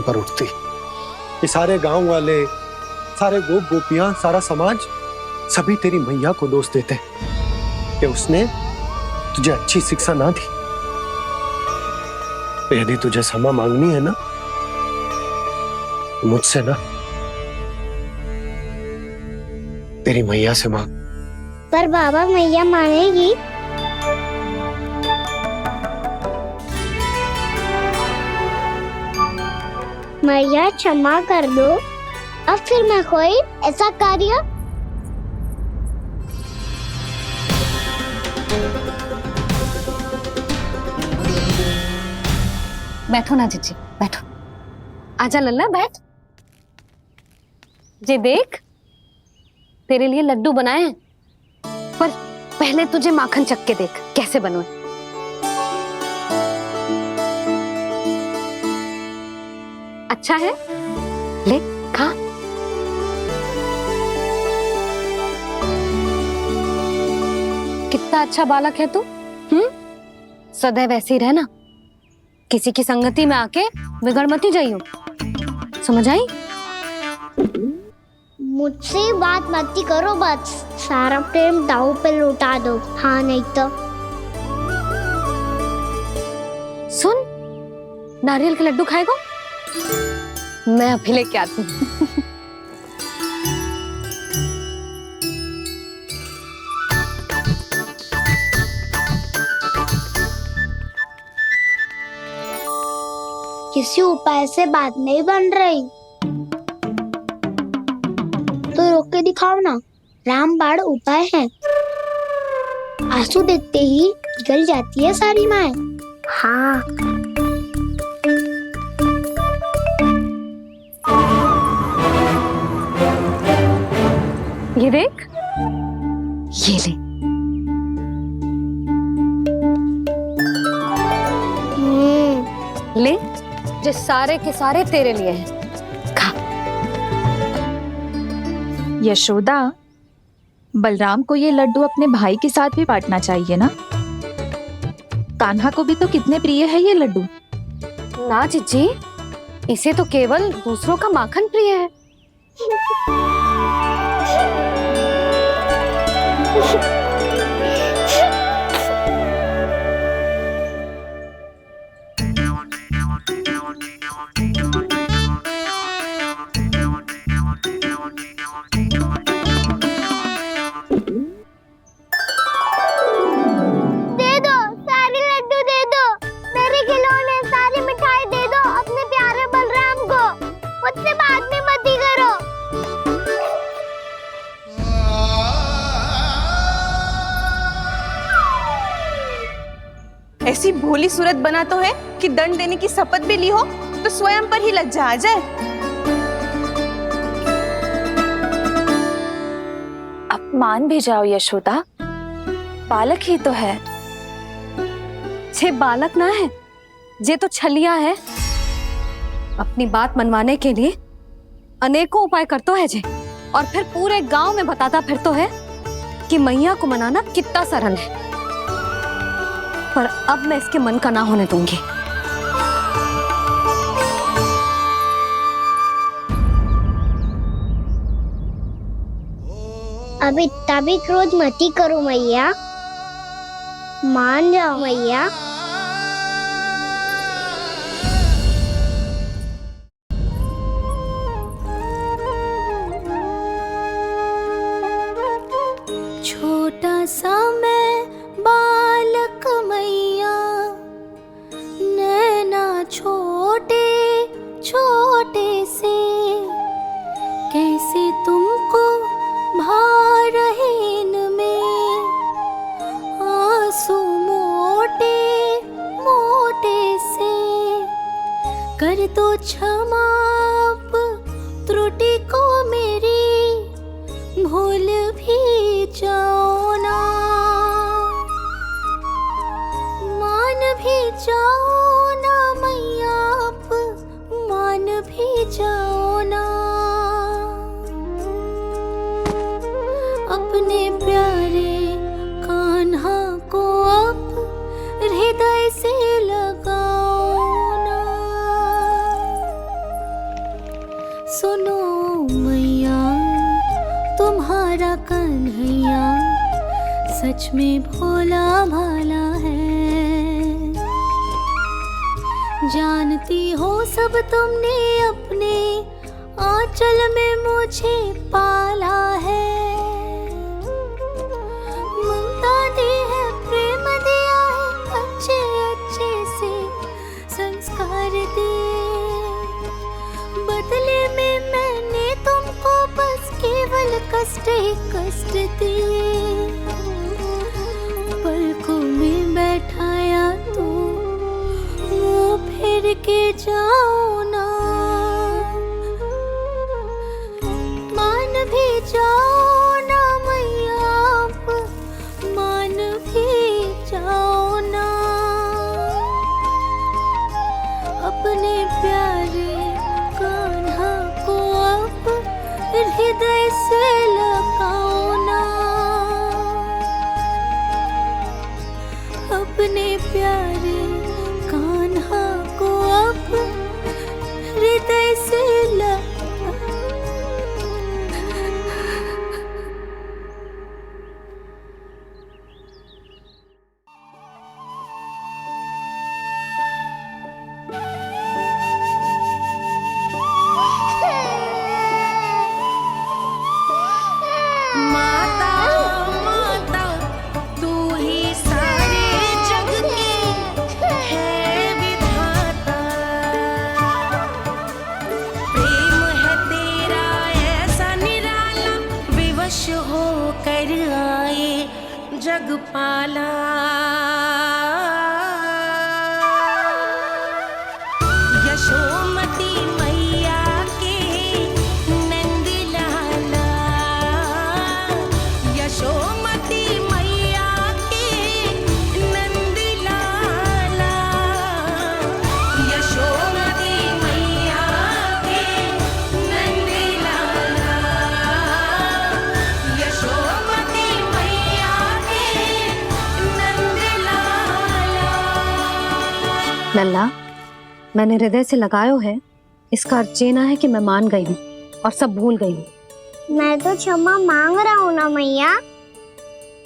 पर उठती। ये सारे गांव वाले, सारे गोप गोपियां, सारा समाज सभी तेरी मैया को दोष देते कि उसने तुझे अच्छी शिक्षा ना दी। तो यदि तुझे क्षमा मांगनी है ना, मुझसे ना, तेरी मैया से मांग। पर बाबा मैया मानेगी? मैया क्षमा कर दो, अब फिर मैं कोई ऐसा कार्य। बैठो ना जीजी, बैठो। आजा लल्ला, बैठ। जे देख, तेरे लिए लड्डू बनाए हैं, पर पहले तुझे माखन चख के देख कैसे बने। अच्छा है, ले खा। कितना अच्छा बालक है तू। सदैव ऐसे ही रहना, किसी की संगति में आके बिगड़ मत जाइयो, समझ आई? मुझसे बात मत करो, बस सारा प्रेम दाव पे लुटा दो। हाँ नहीं तो सुन, नारियल के लड्डू खाएगा? मैं अभी लेके आती हूँ। किसी उपाय से बात नहीं बन रही तो रोक के दिखाओ ना। रामबाण उपाय है, आंसू देखते ही पिघल जाती है सारी माए। हाँ ये देख, ये ले। ले, जो सारे के सारे तेरे लिए हैं, खा। यशोदा, बलराम को ये लड्डू अपने भाई के साथ भी बांटना चाहिए ना। कान्हा को भी तो कितने प्रिय है ये लड्डू। ना जीजी, इसे तो केवल दूसरों का माखन प्रिय है। ऐसी भोली सूरत बना तो है कि दंड देने की शपथ भी ली हो तो स्वयं पर ही लज्जा आ जाए। अब मान भी जाओ यशोदा, बालक ही तो है। छे बालक ना है, जे तो छलिया है। अपनी बात मनवाने के लिए अनेकों उपाय करतो है जे, और फिर पूरे गांव में बताता फिरतो है कि मैया को मनाना कितना सरल है। पर अब मैं इसके मन का ना होने दूंगी। अब इतना भी क्रोध मती करो मैया, मान जाओ मैया। छोटा सा मैं बालक मैया, नैना छोटे छोटे से, कैसे तुमको भा रहे इनमें आंसू मोटे मोटे से। कर दो क्षमा त्रुटि को मेरी, भूल भी जाओ ना, मान भी जाओ ना मैया, आप मान भी जाओ ना। अपने प्यारे कान्हा को अब हृदय से लगाओ ना। सुनो मैया, तुम्हारा कन्हैया सच में भोला भाला है। जानती हो सब तुमने अपने आंचल में मुझे पाला है। ममता दी है, प्रेम दिया है, अच्छे अच्छे से संस्कार दिए। बदले में मैंने तुमको बस केवल कष्ट ही कष्ट दिए। पलकों में बैठाया तो मुंह फेर के जाओ ना, मान भी जाओ ना मैया, आप मान भी जाओ ना। अपने प्यारे कान्हा को अब हृदय से लगाओ ना, अपने प्यारे कान्हा को अब हृदय से लगाओ। माता माता तू ही सारे जग की है विधाता। प्रेम है तेरा ऐसा निराला, विवश हो कर आए जग पाला। यशोमती मैया के नंद लाला, यशोमती मैया के नंद लाला, यशोमती मैया के नंद लाला, यशोमती मैया के नंद लाला। लल्ला, मैंने हृदय से लगायो है, इसका अर्थ ये ना है कि मैं मान गई हूँ और सब भूल गई हूँ। मैं तो क्षमा मांग रहा हूँ ना मैया।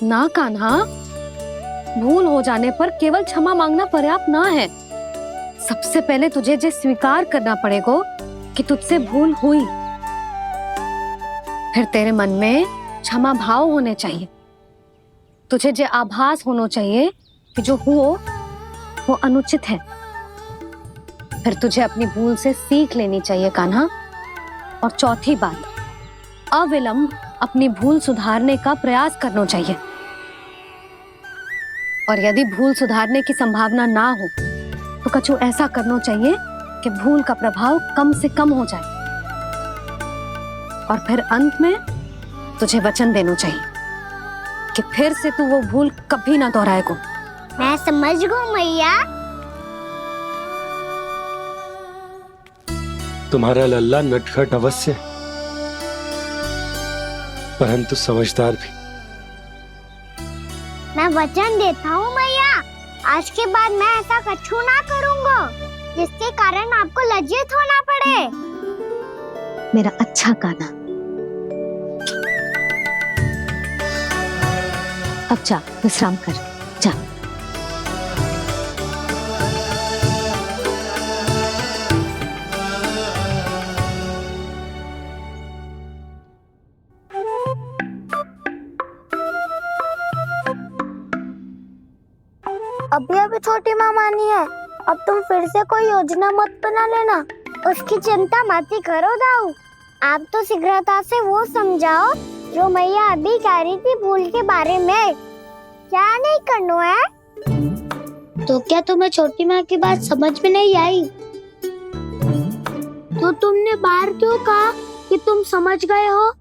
ना कान्हा, भूल हो जाने पर केवल क्षमा मांगना पर्याप्त ना है। सबसे पहले तुझे ये स्वीकार करना पड़ेगा कि तुझसे भूल हुई। फिर तेरे मन में क्षमा भाव होने चाहिए। तुझे ये आभास होना चाहिए कि जो हुआ वो अनुचित है। फिर तुझे अपनी भूल से सीख लेनी चाहिए कान्हा। और चौथी बात, अविलंब अपनी भूल सुधारने का प्रयास करना चाहिए। और यदि भूल सुधारने की संभावना ना हो तो कछु ऐसा करना चाहिए कि भूल का प्रभाव कम से कम हो जाए। और फिर अंत में तुझे वचन देना चाहिए कि फिर से तू वो भूल कभी ना दोहराएगा। मैं समझ गई मैया। तुम्हारा लल्ला नटखट अवश्य, परंतु समझदार भी। मैं वचन देता हूँ मैया, आज के बाद मैं ऐसा कछु ना करूँगा जिसके कारण आपको लज्जित होना पड़े। मेरा अच्छा कान्हा, अब जा विश्राम कर, जा। अभी अभी छोटी माँ मानी है, अब तुम फिर से कोई योजना मत बना लेना। उसकी चिंता मत ही करो दाऊ। आप तो शीघ्रता से वो समझाओ जो मैया अभी कह रही थी भूल के बारे में। क्या नहीं करना है? तो क्या तुम्हें छोटी माँ की बात समझ में नहीं आई? तो तुमने बाहर क्यों कहा कि तुम समझ गए हो?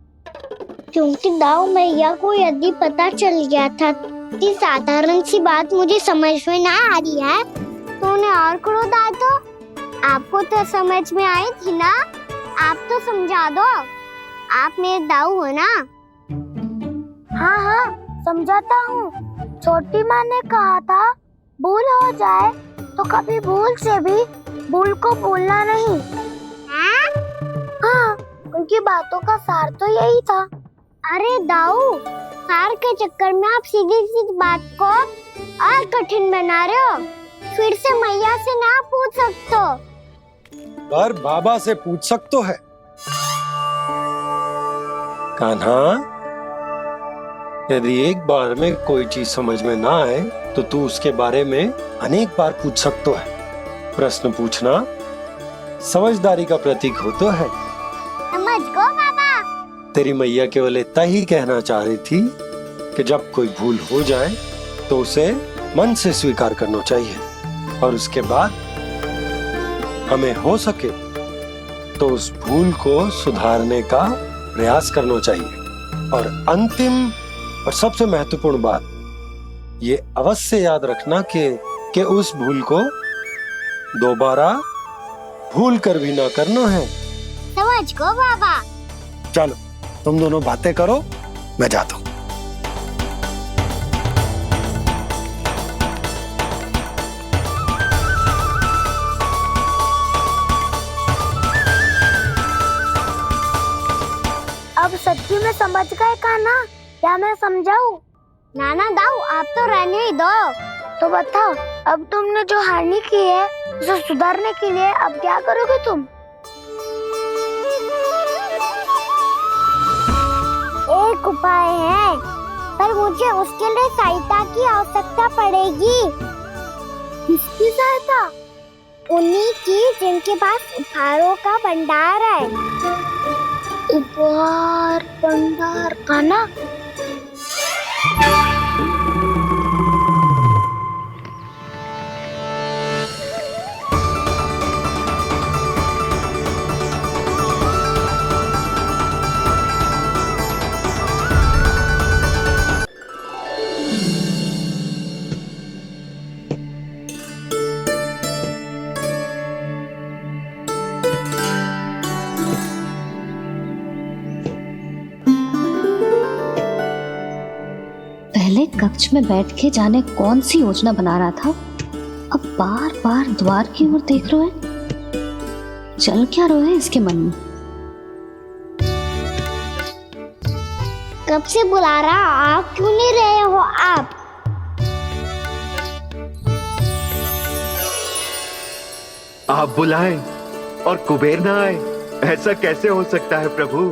क्योंकि दाऊ मैया को यदि पता चल गया था कि साधारण सी बात मुझे समझ में ना आ रही है तो उन्हें और क्रोध आया। तो आपको तो समझ में आई थी ना, आप तो समझा दो। आप मेरे दाऊ हो ना। हाँ हाँ समझाता हूँ। छोटी माँ ने कहा था भूल हो जाए तो कभी भूल से भी भूल को भूलना नहीं। हाँ उनकी बातों का सार तो यही था। अरे दाऊ, सार के चक्कर में आप सीधी सीधी बात को और कठिन बना रहे हो। फिर से मैया से ना पूछ सकते हो। पर बाबा से पूछ सकते है। कान्हा, यदि एक बार में कोई चीज समझ में ना आए तो तू उसके बारे में अनेक बार पूछ सकते है। प्रश्न पूछना समझदारी का प्रतीक होता है। समझ गो बाबा। तेरी मैया केवल इतना ही कहना चाह रही थी कि जब कोई भूल हो जाए तो उसे मन से स्वीकार करना चाहिए और उसके बाद हमें हो सके तो उस भूल को सुधारने का प्रयास करना चाहिए। और अंतिम और सबसे महत्वपूर्ण बात ये अवश्य याद रखना कि उस भूल को दोबारा भूल कर भी ना करना है। समझ गो बाबा। चलो तुम दोनों बातें करो, मैं जाता हूँ। अब सच्ची में समझ गए कान्हा, क्या मैं समझाऊं? नाना दाऊ, आप तो रहने ही दो। तो बताओ, अब तुमने जो हानि की है उसे सुधारने के लिए अब क्या करोगे तुम? एक उपाय है, पर मुझे उसके लिए सहायता की आवश्यकता पड़ेगी। किसकी सहायता? उन्हीं की जिनके पास उपहारों का भंडार है। उपहार भंडार का ना? पहले कक्ष में बैठ के जाने कौन सी योजना बना रहा था, अब बार बार द्वार की ओर देख रहे हैं। चल क्या रहे हैं इसके मन में? कब से बुला रहा, आप क्यों नहीं रहे हो? आप बुलाएं और कुबेर ना आए, ऐसा कैसे हो सकता है प्रभु?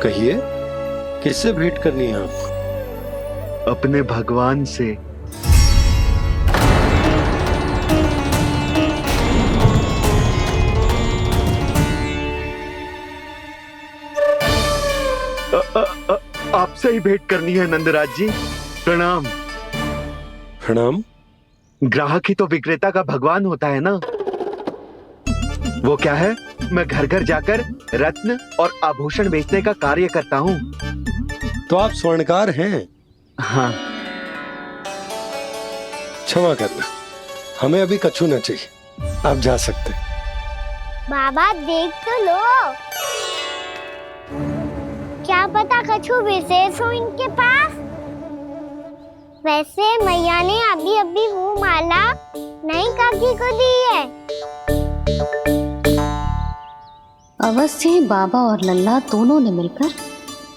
कहिए, किससे भेंट करनी है आपको? अपने भगवान से। आपसे ही भेंट करनी है नंदराज जी। प्रणाम। प्रणाम। ग्राहक ही तो विक्रेता का भगवान होता है ना। वो क्या है, मैं घर घर जाकर रत्न और आभूषण बेचने का कार्य करता हूँ। तो आप स्वर्णकार हैं? हाँ। क्षमा करना, हमें अभी कछु न चाहिए, आप जा सकते हैं। बाबा देख तो लो, क्या पता कछु विशेष हो इनके पास। वैसे मैया ने अभी अभी वो माला नई काकी को दी है। अवश्य ही बाबा और लल्ला दोनों ने मिलकर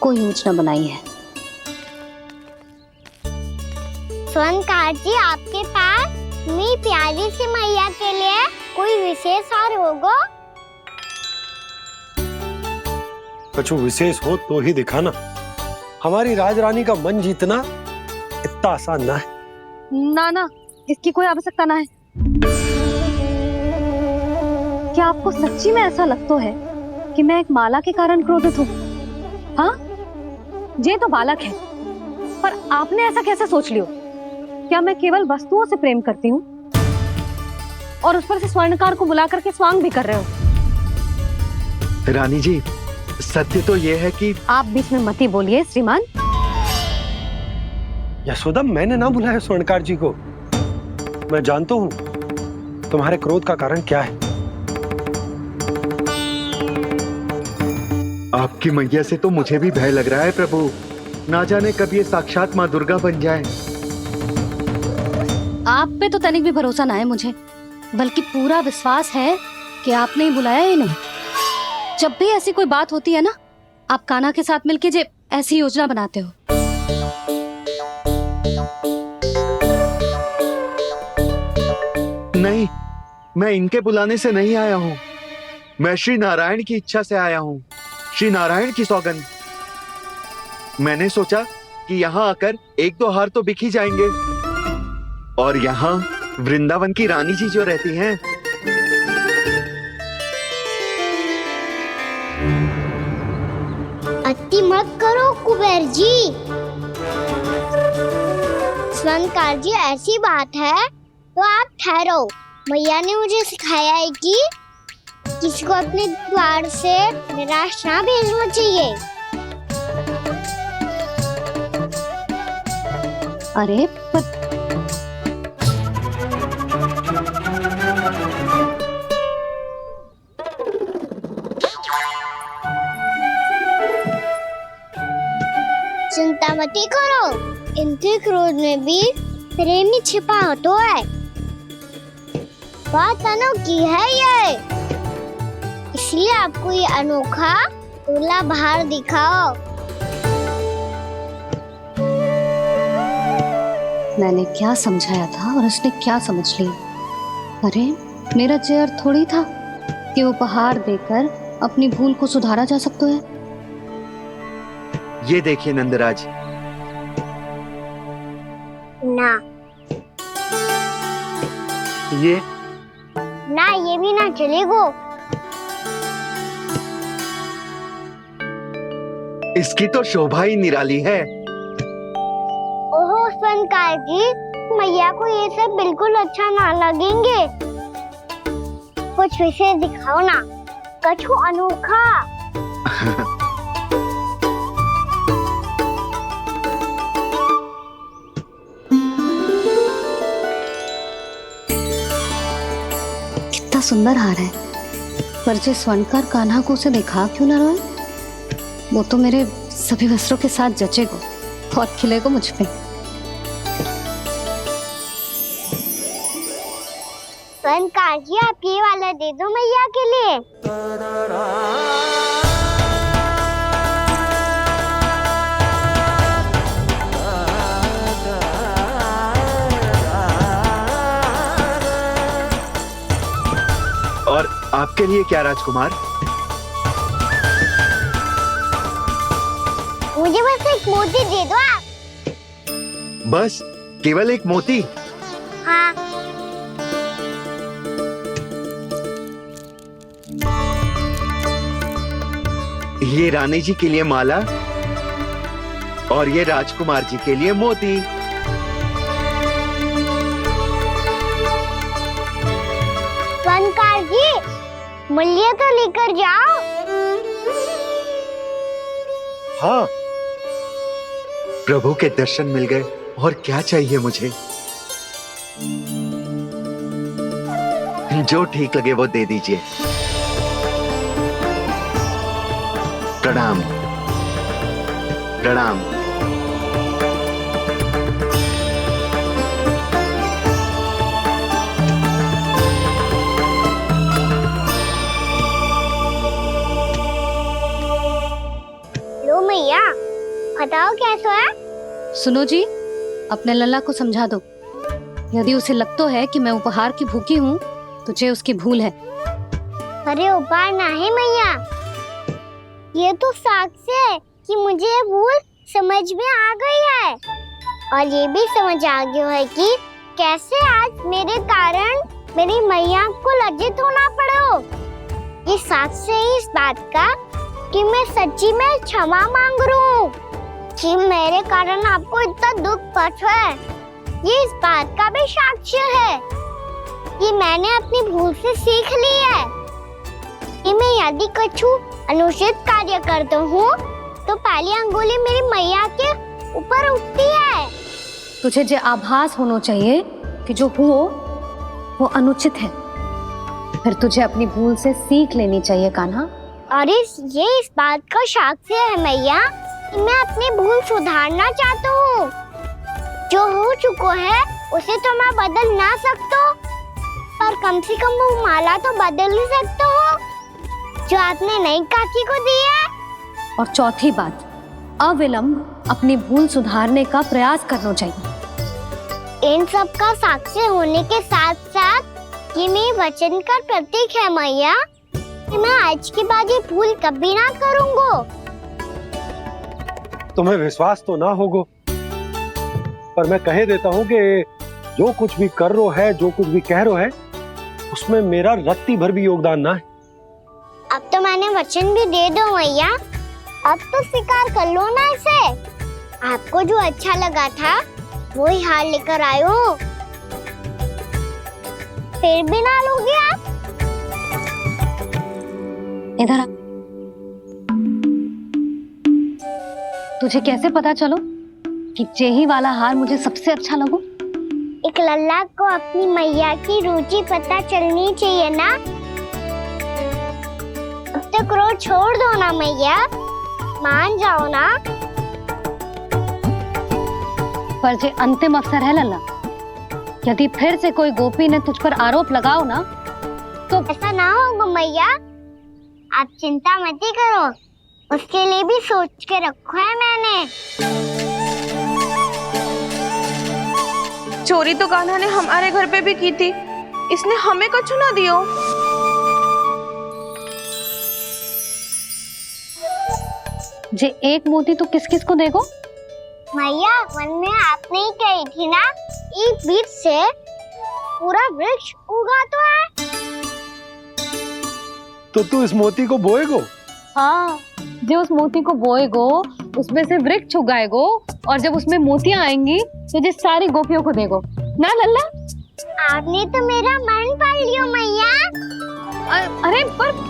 कोई योजना बनाई है। स्वर्णकार जी, आपके पास मेरी प्यारी सी मैया के लिए कोई विशेष और होगा? कछु विशेष हो तो ही दिखाना। हमारी राजरानी का मन जीतना इतना आसान ना है। ना, इसकी कोई आवश्यकता ना है। क्या आपको सच्ची में ऐसा लगता है कि मैं एक माला के कारण क्रोधित हूँ? हाँ, ये तो बालक है, पर आपने ऐसा कैसे सोच लियो? क्या मैं केवल वस्तुओं से प्रेम करती हूँ और उस पर से स्वर्णकार को बुला करके स्वांग भी कर रहे हो? रानी जी, सत्य तो ये है कि आप बीच में मत ही बोलिए श्रीमान। यशोदा, मैंने ना बुलाया स्वर्णकार जी को। मैं जानता हूँ तुम्हारे क्रोध का कारण क्या है। आपकी मैया से तो मुझे भी भय लग रहा है प्रभु। ना जाने कब ये साक्षात माँ दुर्गा बन जाए। आप पे तो तनिक भी भरोसा ना है मुझे, बल्कि पूरा विश्वास है कि आपने ही बुलाया ही नहीं। जब भी ऐसी कोई बात होती है ना, आप कान्हा के साथ मिलके जे ऐसी योजना बनाते हो। नहीं, मैं इनके बुलाने से नहीं आया हूँ। मैं श्री नारायण की इच्छा से आया हूँ, श्री नारायण की सौगंध। मैंने सोचा कि यहाँ आकर एक दो हार तो बिक ही जाएंगे। और यहाँ वृंदावन की रानी जी जो रहती हैं, अति मत करो कुबेर जी। स्वर्णकार जी, ऐसी बात है तो आप ठहरो। मैया ने मुझे सिखाया है कि किसी को अपने द्वार से निराश ना भेजना चाहिए। अरे पर चिंता मत करो, इनके क्रोध में भी प्रेम ही छिपा तो है। बात अनोखी है ये, इसलिए आपको ये अनोखा दूल्हा बाहर दिखाओ। मैंने क्या समझाया था और उसने क्या समझ लिया। अरे मेरा चेयर थोड़ी था कि उपहार देकर अपनी भूल को सुधारा जा सकता है। ये देखिए नंदराज। ना ये ना, ये भी ना चलेगो। इसकी तो शोभा ही निराली है। ओहो स्वर्णकार जी, मैया को ये सब बिल्कुल अच्छा ना लगेंगे। कुछ विशेष दिखाओ ना, कछु अनोखा। कितना सुंदर हार है, पर जे स्वर्णकार कान्हा को उसे दिखा क्यों ना रोए। वो तो मेरे सभी वस्त्रों के साथ जचेगा और खिलेगा मुझ पे। स्वर्णकार जी, आप ये वाला दे दो मैया के लिए। और आपके लिए क्या राजकुमार? मुझे बस एक मोती दे दो आप। बस केवल एक मोती? हाँ। ये रानी जी के लिए माला और ये राजकुमार जी के लिए मोती। स्वर्णकार जी, मूल्य तो लेकर जाओ। हाँ, प्रभु के दर्शन मिल गए, और क्या चाहिए मुझे। जो ठीक लगे वो दे दीजिए। प्रणाम प्रणाम। लो मैया, बताओ कैसा है। सुनो जी, अपने लल्ला को समझा दो। यदि उसे लगता है कि मैं उपहार की भूखी हूँ तो जे उसकी भूल है। अरे उपहार ना है मैया, ये तो साक्ष्य है कि मुझे ये भूल समझ में आ गई है, और ये भी समझ आ गया है कि कैसे आज मेरे कारण मेरी मैया को लज्जित होना पड़ो। ये साक्ष्य है इस बात का कि मैं सच्ची में क्षमा मांग रहा हूँ कि मेरे कारण आपको इतना दुख पहुंचा है। ये इस बात का भी साक्ष्य है कि मैंने अपनी भूल से सीख ली है कि मैं यदि कछु अनुचित कार्य करता हूँ तो पहली अंगुली मेरी मैया के ऊपर उठती है। तुझे जो आभास होना चाहिए कि जो हुआ वो अनुचित है, फिर तुझे अपनी भूल से सीख लेनी चाहिए कान्हा। और ये इस बात का साक्ष्य है मैया कि मैं अपनी भूल सुधारना चाहता हूँ। जो हो चुका है उसे तो मैं बदल ना सकता, पर कम से कम वो माला तो बदल ही सकता हूँ जो आपने नई काकी को दी है। और चौथी बात, अविलंब अपनी भूल सुधारने का प्रयास करना चाहिए। इन सब का साक्षी होने के साथ साथ ये मेरे वचन का प्रतीक है मैया कि मैं आज के बाद ये भूल कभी ना करूँगा। तुम्हें विश्वास तो ना होगा, पर मैं कह देता हूँ कि जो कुछ भी कर रो है, जो कुछ भी कह रो है, उसमें मेरा रत्ती भर भी योगदान ना है। अब तो मैंने वचन भी दे दो मैया, अब तो स्वीकार कर लो ना इसे। आपको जो अच्छा लगा था वो ही हार लेकर आयो, फिर भी ना लोगे आप? इधर आ। तुझे कैसे पता चलो कि जेही वाला हार मुझे सबसे अच्छा लगो? एक लल्ला को अपनी मैया की रुचि पता चलनी चाहिए ना। अब तक क्रोध छोड़ दो ना मैया, मान जाओ ना। पर जे अंतिम अवसर है लल्ला, यदि फिर से कोई गोपी ने तुझ पर आरोप लगाओ ना तो ऐसा ना होगा मैया, आप चिंता मत ही करो, उसके लिए भी सोच के रखा है मैंने। चोरी तो कान्हा ने हमारे घर पे भी की थी, इसने हमें कछु ना दियो। जे एक मोती तो किस किस को देगो? मैया मन में आपने ही कही थी ना, एक बीज से पूरा वृक्ष उगा तो है। तो तू इस मोती को बोएगो? हाँ, जो उस मोती को बोएगो उसमें से वृक्ष उगाएगो, और जब उसमें मोतियां आएंगी तो जिस सारी गोपियों को देगो ना लल्ला। आपने तो मेरा मन पढ़ लियो मैया। अरे पर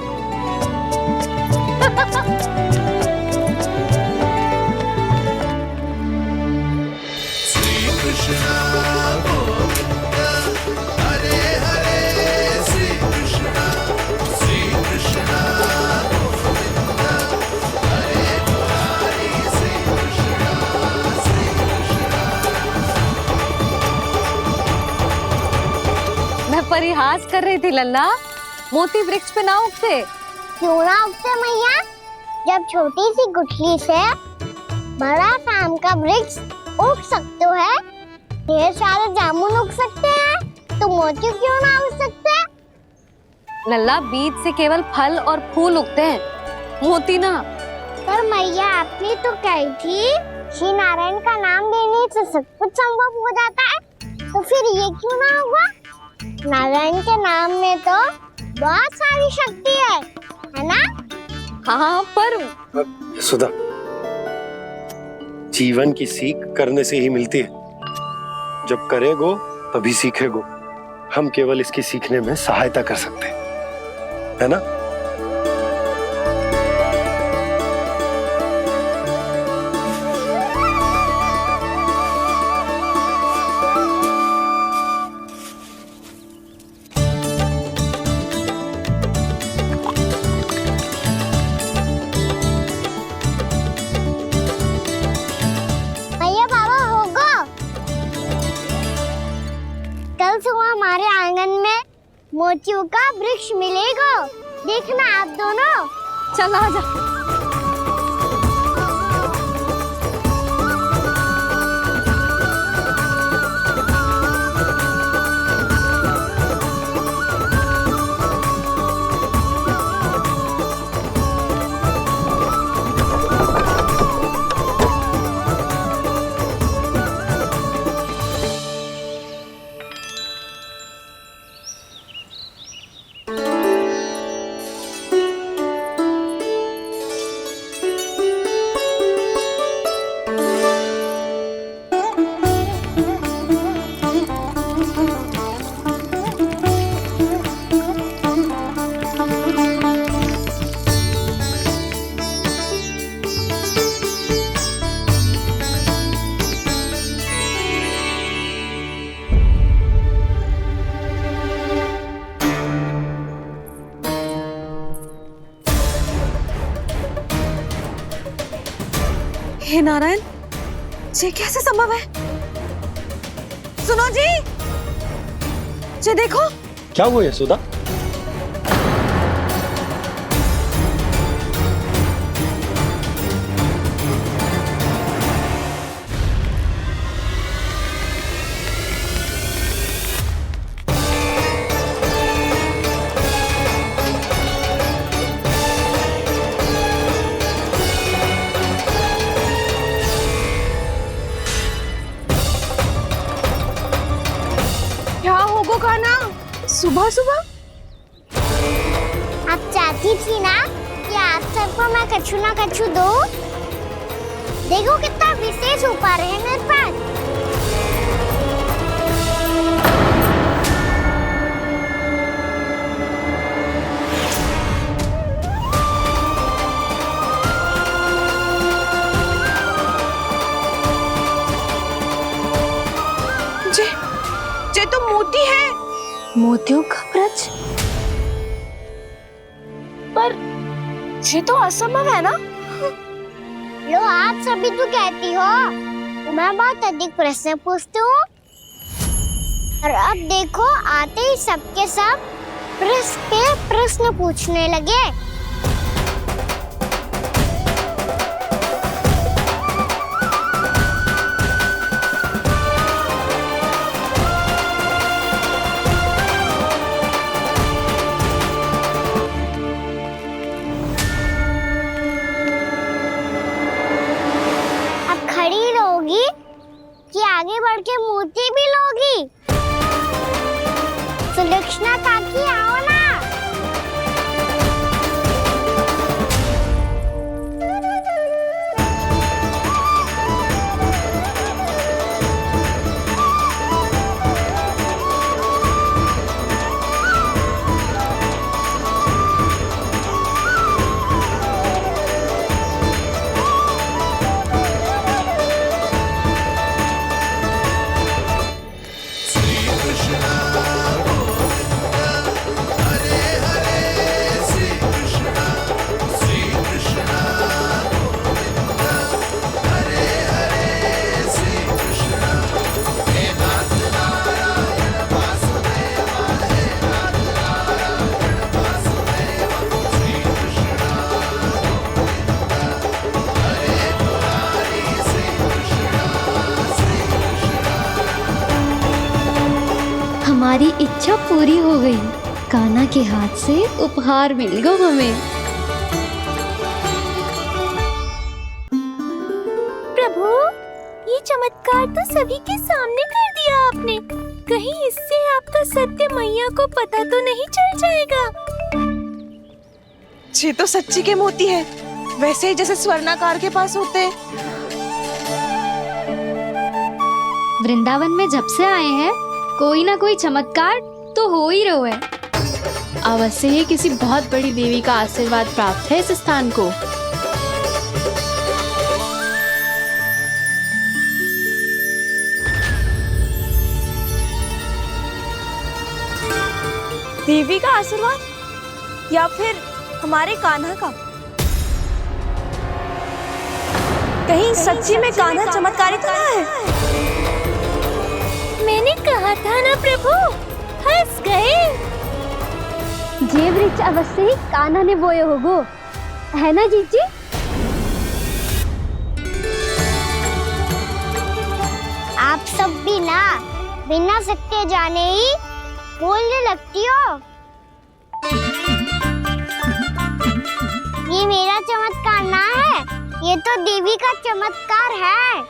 मैं परिहास कर रही थी लल्ला, मोती वृक्ष पे ना उगते। क्यों ना उगते मैया? जब छोटी सी गुठली से बड़ा आम का वृक्ष उग सकते है, ढेर सारे जामुन उग सकते हैं, तो मोती क्यों ना उग सकते? लल्ला, बीज से केवल फल और फूल उगते हैं, मोती ना। पर मैया आपने तो कही थी श्री नारायण का नाम लेने से सब कुछ संभव हो जाता है, तो फिर ये क्यों ना होगा? नारायण के नाम में तो बहुत सारी शक्ति है ना? हाँ, पर सुधा, जीवन की सीख करने से ही मिलती है। जब करेगो तभी सीखेगो। हम केवल इसकी सीखने में सहायता कर सकते हैं, है ना? भैया बाबा होगो, कल सुबह हमारे आंगन में मोतियों का वृक्ष मिलेगा, देखना आप दोनों। चल आ जा। हे नारायण, ये कैसे संभव है? सुनो जी, ये देखो। क्या हुआ यशोदा? क्या होगो कान्हा सुबह सुबह? आप चाहती थी ना कि आज सबको मैं कछु ना कछु दो। देखो कितना विशेष उपहार है मेरे पास। ये तो मोती है। मोतियों का ब्रज? पर ये तो असंभव है ना। लो आप सभी तो कहती हो मैं बहुत अधिक प्रश्न पूछती हूँ, और अब देखो आते ही सबके सब प्रश्न पे प्रश्न पूछने लगे। खड़ी रहोगी कि आगे बढ़ के मोती भी लोगी? सुलक्षणा काकी आओ ना। हमारी इच्छा पूरी हो गई। कान्हा के हाथ से उपहार मिल गया हमें। प्रभु, ये चमत्कार तो सभी के सामने कर दिया आपने। कहीं इससे आपका सत्य मैया को पता तो नहीं चल जाएगा? ये तो सच्ची के मोती है, वैसे ही जैसे स्वर्णाकार के पास होते हैं। वृंदावन में जब से आए हैं कोई ना कोई चमत्कार तो हो ही रहा है। अवश्य ही किसी बहुत बड़ी देवी का आशीर्वाद प्राप्त है इस स्थान को। देवी का आशीर्वाद या फिर हमारे कान्हा का? कहीं सच्ची में कान्हा चमत्कारी तो ना है? मैंने कहा था ना प्रभु, हंस गए। ये वृक्ष अवश्य ही कान्हा ने बोए होगो, है ना जीजी? आप सब भी ना बिना सत्य जाने ही बोलने लगती हो। ये मेरा चमत्कार ना है, ये तो देवी का चमत्कार है।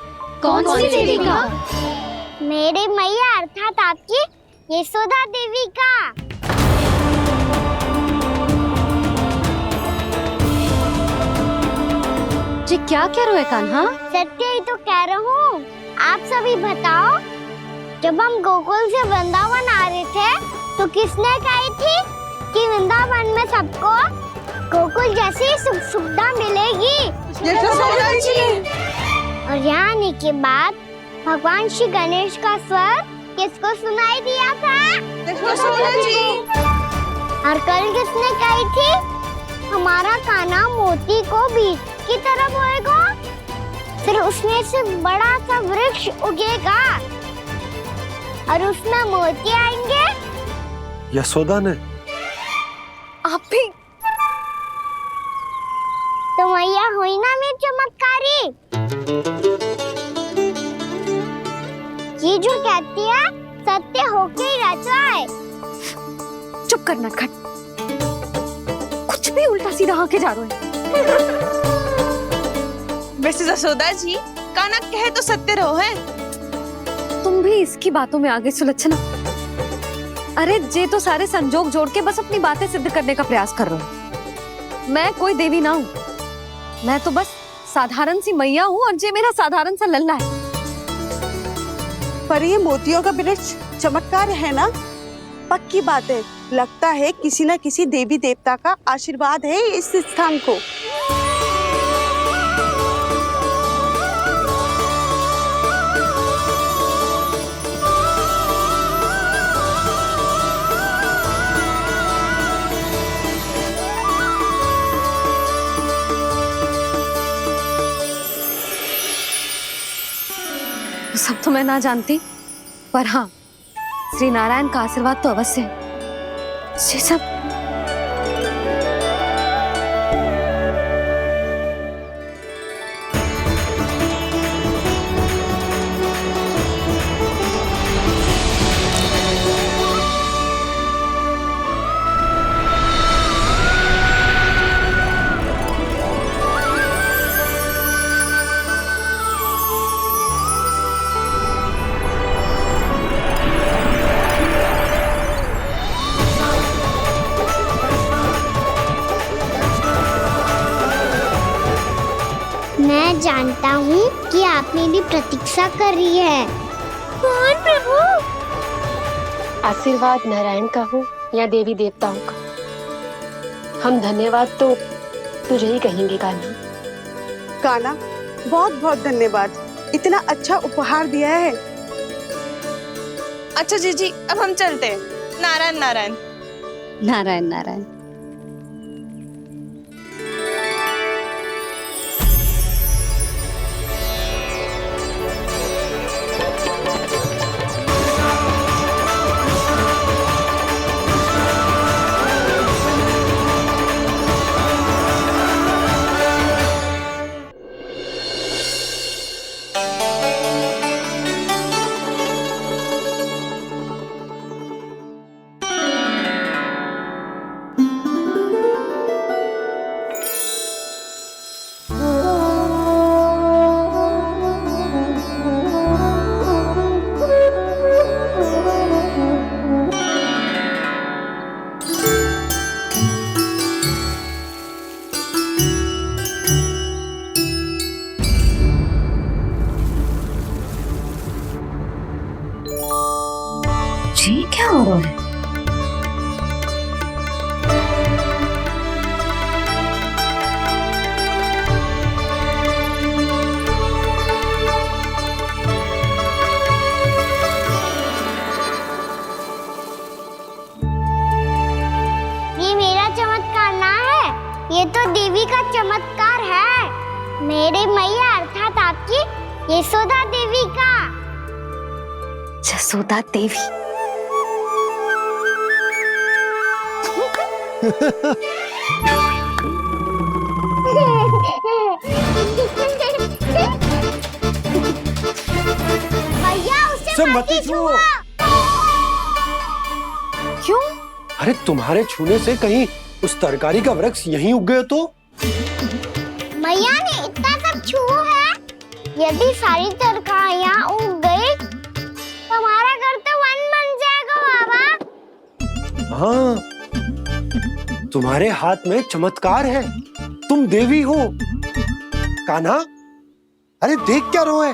कौन सी देवी का? मेरे मैया अर्थात आपकी यशोदा देवी का। जी क्या कह रहे हो कान्हा? सत्य ही तो कह रहा हूँ। आप सभी बताओ, जब हम गोकुल से वृंदावन आ रहे थे तो किसने कही थी कि वृंदावन में सबको गोकुल जैसी सुख सुविधा मिलेगी? और यहाँ आने के बाद भगवान श्री गणेश का स्वर किसको सुनाई दिया था? और कल किसने कही थी हमारा कान्हा मोती को बीज की तरफ होएगा? फिर उसमें से बड़ा सा वृक्ष उगेगा और उसमें मोती आएंगे। यशोदा ने? आप भी? तो मैया हुई ना मेरी चमत्कारी। ये जो कहती है सत्य होके ही रहता है। चुप कर नटखट, कुछ भी उल्टा सीधा आके जा रहे हैं। वैसे जसोदा जी, काना कहे तो सत्य रहो है। तुम भी इसकी बातों में आगे सुलझना। अरे जे तो सारे संजोग जोड़ के बस अपनी बातें सिद्ध करने का प्रयास कर रहे हो। मैं कोई देवी ना हूँ, मैं तो बस साधारण सी मैया हूँ और जे मेरा साधारण सा लल्ला है। पर ये मोतियों का वृक्ष चमत्कार है ना? पक्की बात है, लगता है किसी न किसी देवी देवता का आशीर्वाद है इस स्थान को। सब तो मैं ना जानती, पर हाँ, श्री नारायण का आशीर्वाद तो अवश्य है। ये सब मैं जानता हूँ कि आप मेरी प्रतीक्षा कर रही है। कौन प्रभु? आशीर्वाद नारायण का हो या देवी देवताओं का, हम धन्यवाद तो तुझे ही कहेंगे कान्हा। कान्हा, बहुत बहुत धन्यवाद, इतना अच्छा उपहार दिया है। अच्छा जीजी, अब हम चलते हैं। नारायण नारायण। नारायण नारायण। जी क्या हो रहा है? ये मेरा चमत्कार ना है, ये तो देवी का चमत्कार है। मेरे मैया अर्थात आपकी यशोदा देवी का। जसोदा देवी? भैया उसे मत छुओ। क्यों? अरे तुम्हारे छूने से कहीं उस तरकारी का वृक्ष यहीं उग गए तो? मैया ने इतना सब छुआ है, यदि सारी तरकारियां उग गई तो हमारा घर तो वन बन जाएगा बाबा। हाँ, तुम्हारे हाथ में चमत्कार है, तुम देवी हो। कान्हा, अरे देख क्या रो है,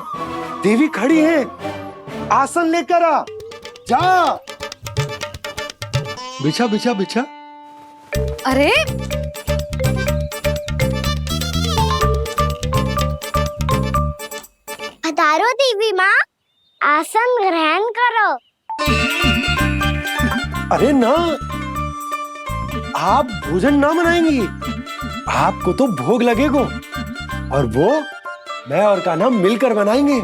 देवी खड़ी है, आसन लेकर आ, जा। बिछा बिछा बिछा। अरे पधारो देवी माँ, आसन ग्रहण करो। अरे ना, आप भोजन ना मनाएंगी, आपको तो भोग लगेगा और वो मैं और कान्हा मिलकर बनाएंगे।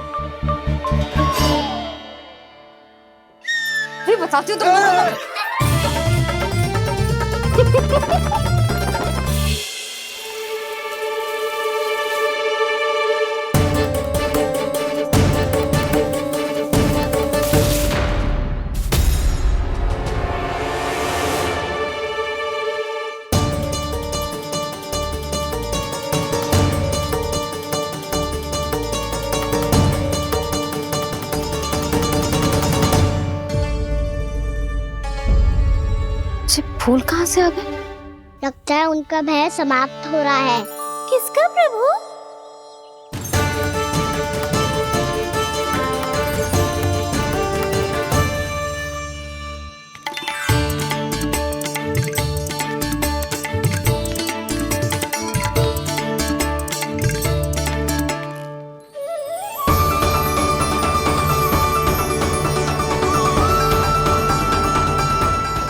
फिर बताती हूँ तुमको। फूल कहाँ से आ गए? लगता है उनका भय समाप्त हो रहा है। किसका प्रभु?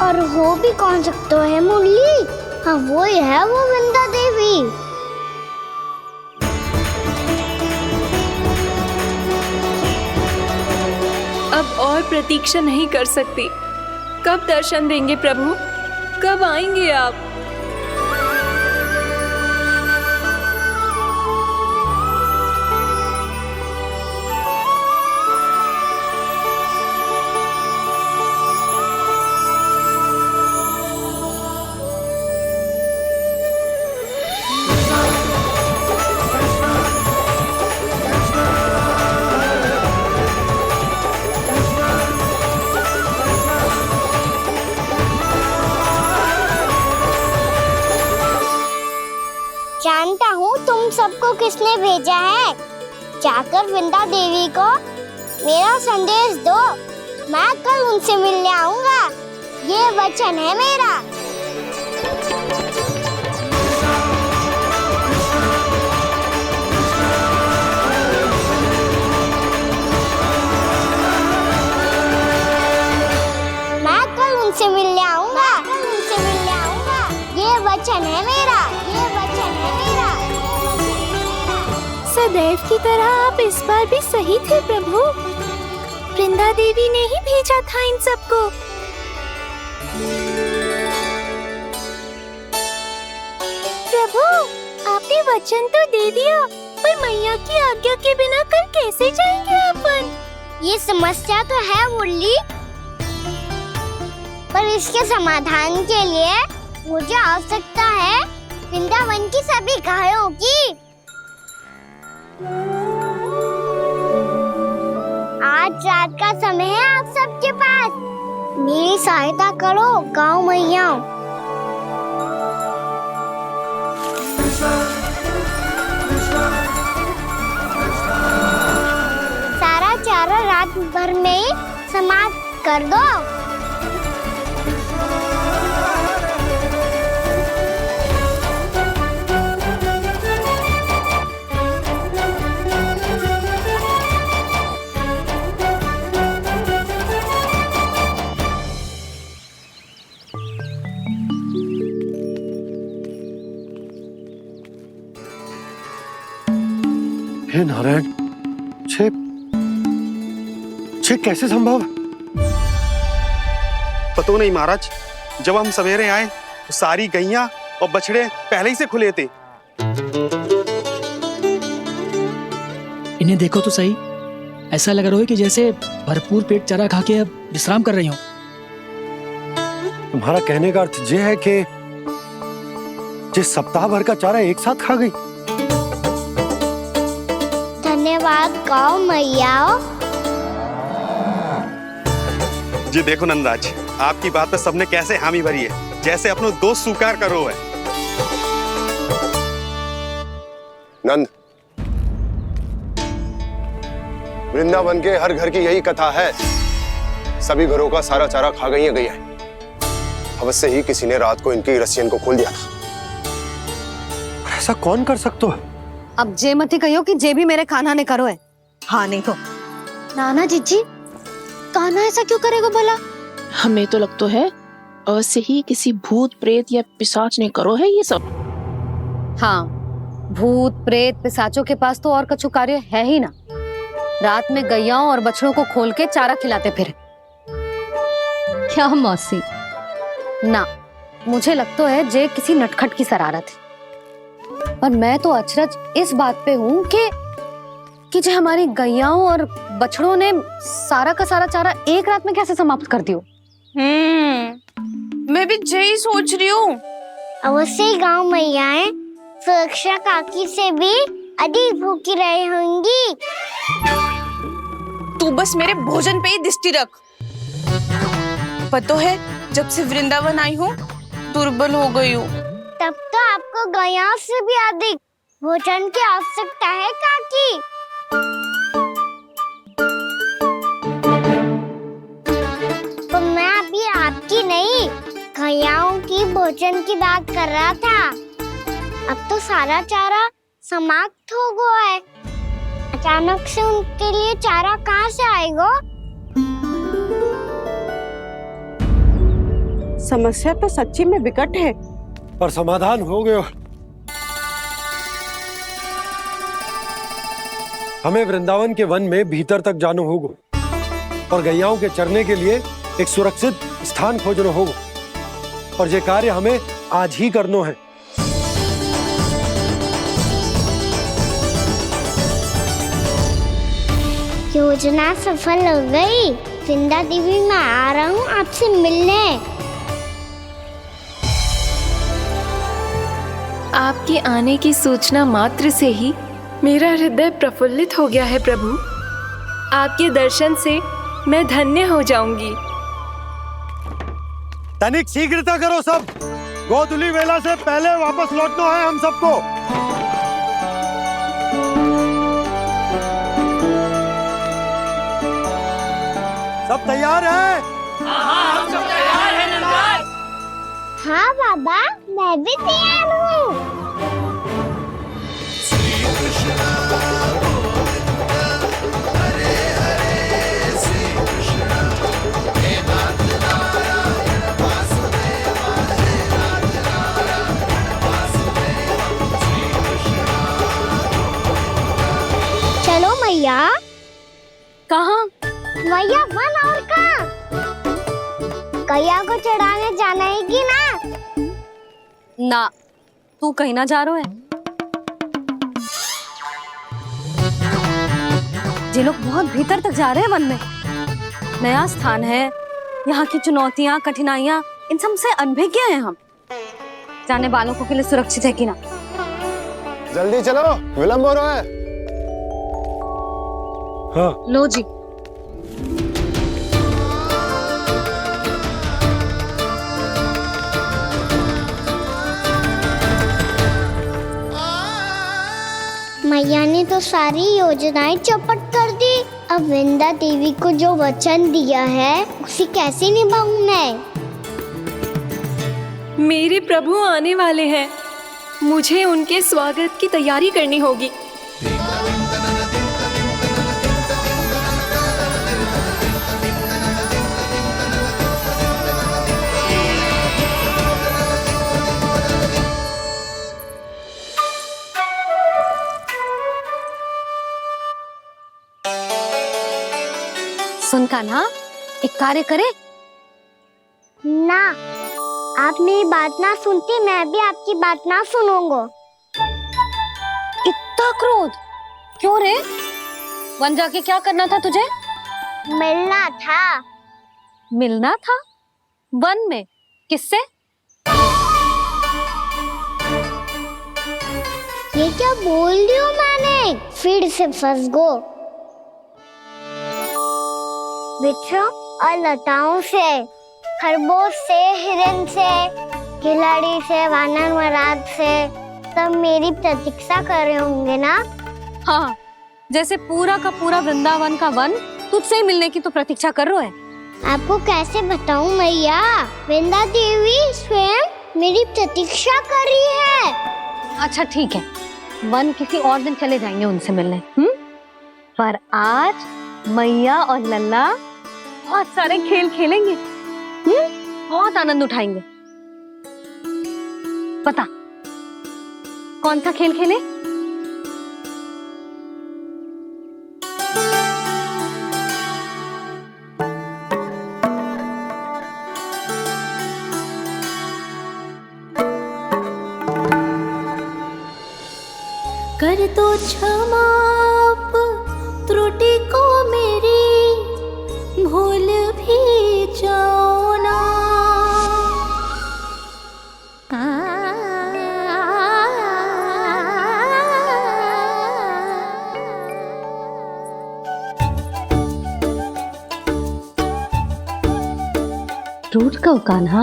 और हो भी कौन सकता है मुरली? हाँ वो ही है, वो वृंदा देवी। अब और प्रतीक्षा नहीं कर सकती। कब दर्शन देंगे प्रभु? कब आएंगे आप? जानता हूँ तुम सबको किसने भेजा है। जाकर वृंदा देवी को मेरा संदेश दो। मैं कल उनसे मिलने आऊंगा, ये वचन है मेरा। मैं कल उनसे मिलने आऊंगा, ये वचन है मेरा, ये वचन है मेरा। सदैव की तरह आप इस बार भी सही थे प्रभु। वृंदा देवी ने ही भेजा था इन सबको। प्रभु, आपने वचन तो दे दिया, पर मैया की आज्ञा के बिना कल कैसे जाएंगे अपन? ये समस्या तो है मुरली, पर इसके समाधान के लिए मुझे आवश्यकता है वृंदावन की सभी गायों की। आज रात का समय है आप सबके पास। मेरी सहायता करो गाँव मैया। सारा चारा रात भर में ही समाप्त कर दो। हे नारायण, छे कैसे संभव? पता नहीं महाराज, जब हम सवेरे आए तो सारी गैया और बछड़े पहले ही से खुले थे। इन्हें देखो तो सही, ऐसा लग रहा है कि जैसे भरपूर पेट चारा खा के अब विश्राम कर रही हो। तुम्हारा कहने का अर्थ ये है कि जिस सप्ताह भर का चारा एक साथ खा गई। धन्यवाद गाँव मैया। जी देखो नंदराज, आपकी बात पे सबने कैसे हामी भरी है, जैसे अपनो दोस्त स्वीकार करो है। नंद, वृंदावन के हर घर की यही कथा है। सभी घरों का सारा चारा खा गई है गैया। अवश्य ही किसी ने रात को इनकी रस्सियन को खोल दिया था। ऐसा कौन कर सकता है? अब जे मती कहियो कि जे भी मेरे कान्हा ने करो है। हाँ नहीं तो नाना जीजी, कान्हा ऐसा क्यों करेगा भला? हमें तो लगता है अवश्य ही किसी भूत प्रेत या पिशाच ने करो है ये सब। हाँ, भूत प्रेत पिशाचों के पास तो और कछु कार्य है ही ना। रात में गैयाओं और बछड़ों को खोल के चारा खिलाते फिर। क्या मौसी? ना, मुझे लगता है जे किसी नटखट की शरारत है। पर मैं तो अचरज इस बात पे हूँ कि जो हमारी गैयाओं और बछड़ों ने सारा का सारा चारा एक रात में कैसे समाप्त कर दियो। मैं भी यही सोच रही हूँ। अवश्य गांव मैयाएं सुरक्षा काकी से भी अधिक भूखी रही होंगी। तू बस मेरे भोजन पे ही दृष्टि रख। पता है जब से वृंदावन आई हूँ दुर्बल हो गई हूँ। तब तो आपको गैया से भी अधिक भोजन की आवश्यकता है काकी। तो मैं अभी आपकी नहीं गैयाओं की भोजन की बात कर रहा था। अब तो सारा चारा समाप्त हो गया है। अचानक से उनके लिए चारा कहाँ से आएगा? समस्या तो सच्ची में विकट है, पर समाधान हो गया। हमें वृंदावन के वन में भीतर तक जाना होगा और गैयाओं के चरने के लिए एक सुरक्षित स्थान खोजना होगा, और ये कार्य हमें आज ही करना है। योजना सफल हो गई। वृंदा देवी, मैं आ रहा हूँ आपसे मिलने। आपके आने की सूचना मात्र से ही मेरा हृदय प्रफुल्लित हो गया है प्रभु। आपके दर्शन से मैं धन्य हो जाऊंगी। तनिक शीघ्रता करो सब। गोधुली वेला से पहले वापस लौटना है हम सबको। सब तैयार है? हाँ, हम सब तैयार हैं नंदलाल। हाँ बाबा, मैं भी तैयार हूँ। चलो मैया। कहाँ? मैया वन और कहाँ? गैया को चढ़ाने जाना है कि ना? ना, तू कहीं ना जा रहा है। ये लोग बहुत भीतर तक जा रहे हैं वन में। नया स्थान है, यहाँ की चुनौतियाँ कठिनाइयाँ इन सब से अनभिज्ञ हैं हम। जाने बालकों के लिए सुरक्षित है कि ना? जल्दी चलो, विलंब हो रहा है। हाँ। लो जी। मैया ने तो सारी योजनाएं चौपट कर दी। अब वृंदा देवी को जो वचन दिया है उसे कैसे निभाऊं मैं? मेरे प्रभु आने वाले हैं, मुझे उनके स्वागत की तैयारी करनी होगी। सुन कान्हा, एक कार्य करे ना। आप मेरी बात ना सुनती, मैं भी आपकी बात ना सुनूंगा। इतना क्रोध क्यों रे? वन जाके क्या करना था तुझे? मिलना था। मिलना था? वन में? किससे? ये क्या बोल रही हूँ मैंने? फिर से फंस गो। वृक्षों और लताओं से, खरगोश से, हिरन से, खिलाड़ी से, वानर महाराज से, सब मेरी प्रतीक्षा कर रहे होंगे ना? हाँ, जैसे पूरा का पूरा वृंदावन का वन तुझसे ही मिलने की तो प्रतीक्षा कर रहा है। आपको कैसे बताऊं मैया? वृंदा देवी स्वयं मेरी प्रतीक्षा कर रही है। अच्छा ठीक है, वन किसी और दिन चले जाएंगे उनसे मिलने। पर आज मैया और लल्ला बहुत सारे खेल खेलेंगे। बहुत आनंद उठाएंगे। पता कौन सा खेल खेले? दो क्षमा त्रुटि को मेरी, भूल भी जाओ ना। रूठ का कान्हा,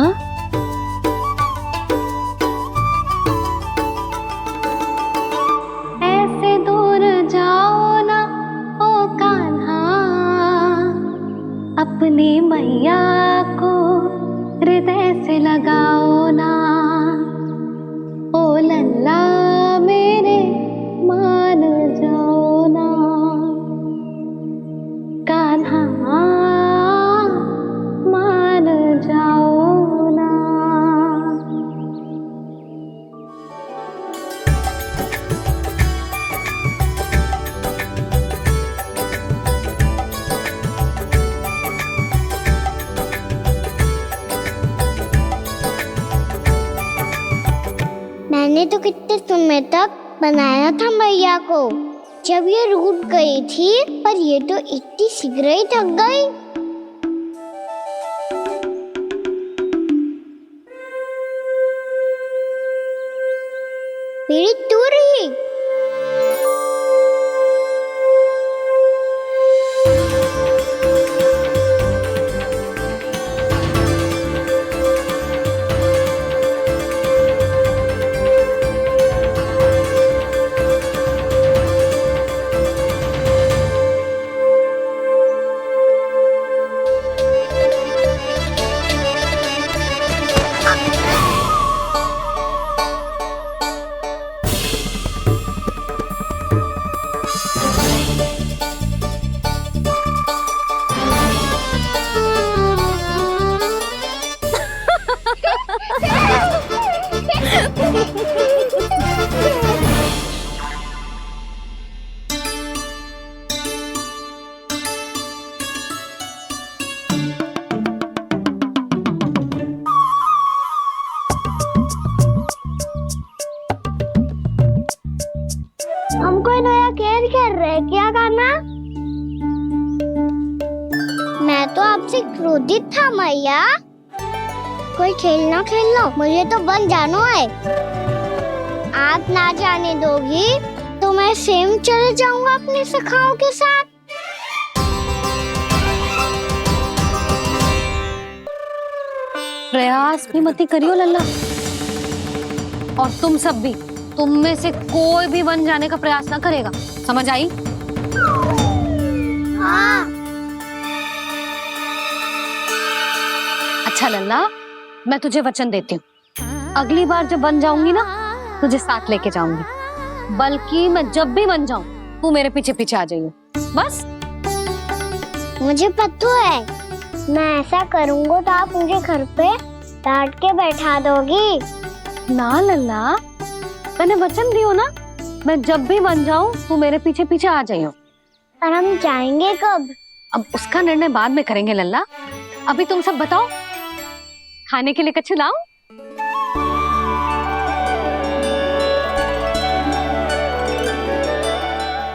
ऐसे दूर जाओ ना ओ कान्हा, अपनी मैया को हृदय से लगाओ ना। ओ लल्ला मेरे मान जाओ ना, कान्हा मान जाओ ना। मैंने तो कितने समय तक बनाया था मैया को, जब ये रूठ गई थी, पर ये तो इतनी शीघ्र ही थक गई। मेरी तू रही। हम कोई नया खेल खेल रहे हैं क्या कान्हा? मैं तो आपसे क्रोधित था मैया। कोई खेलना खेल लो, मुझे तो बन जाना है। आप ना जाने दोगी तो मैं स्वयं चले जाऊंगा अपने सखाओं के साथ। प्रयास भी मत करियो लल्ला, और तुम सब भी, तुम में से कोई भी बन जाने का प्रयास ना करेगा, समझ आई? हाँ। अच्छा लल्ला, मैं तुझे वचन देती हूँ, अगली बार जब बन जाऊंगी ना, तुझे साथ लेके जाऊंगी। बल्कि मैं जब भी बन जाऊं, तू मेरे पीछे पीछे आ जाइयो, बस। मुझे पता है, मैं ऐसा करूंगा तो आप मुझे घर पे डांट के बैठा दोगी। ना लल्ला, मैंने वचन दियो ना, मैं जब भी बन जाऊं तू मेरे पीछे पीछे आ जाइयो। पर हम जाएंगे कब? अब उसका निर्णय बाद में करेंगे लल्ला। अभी तुम सब बताओ, खाने के लिए कुछ लाऊं?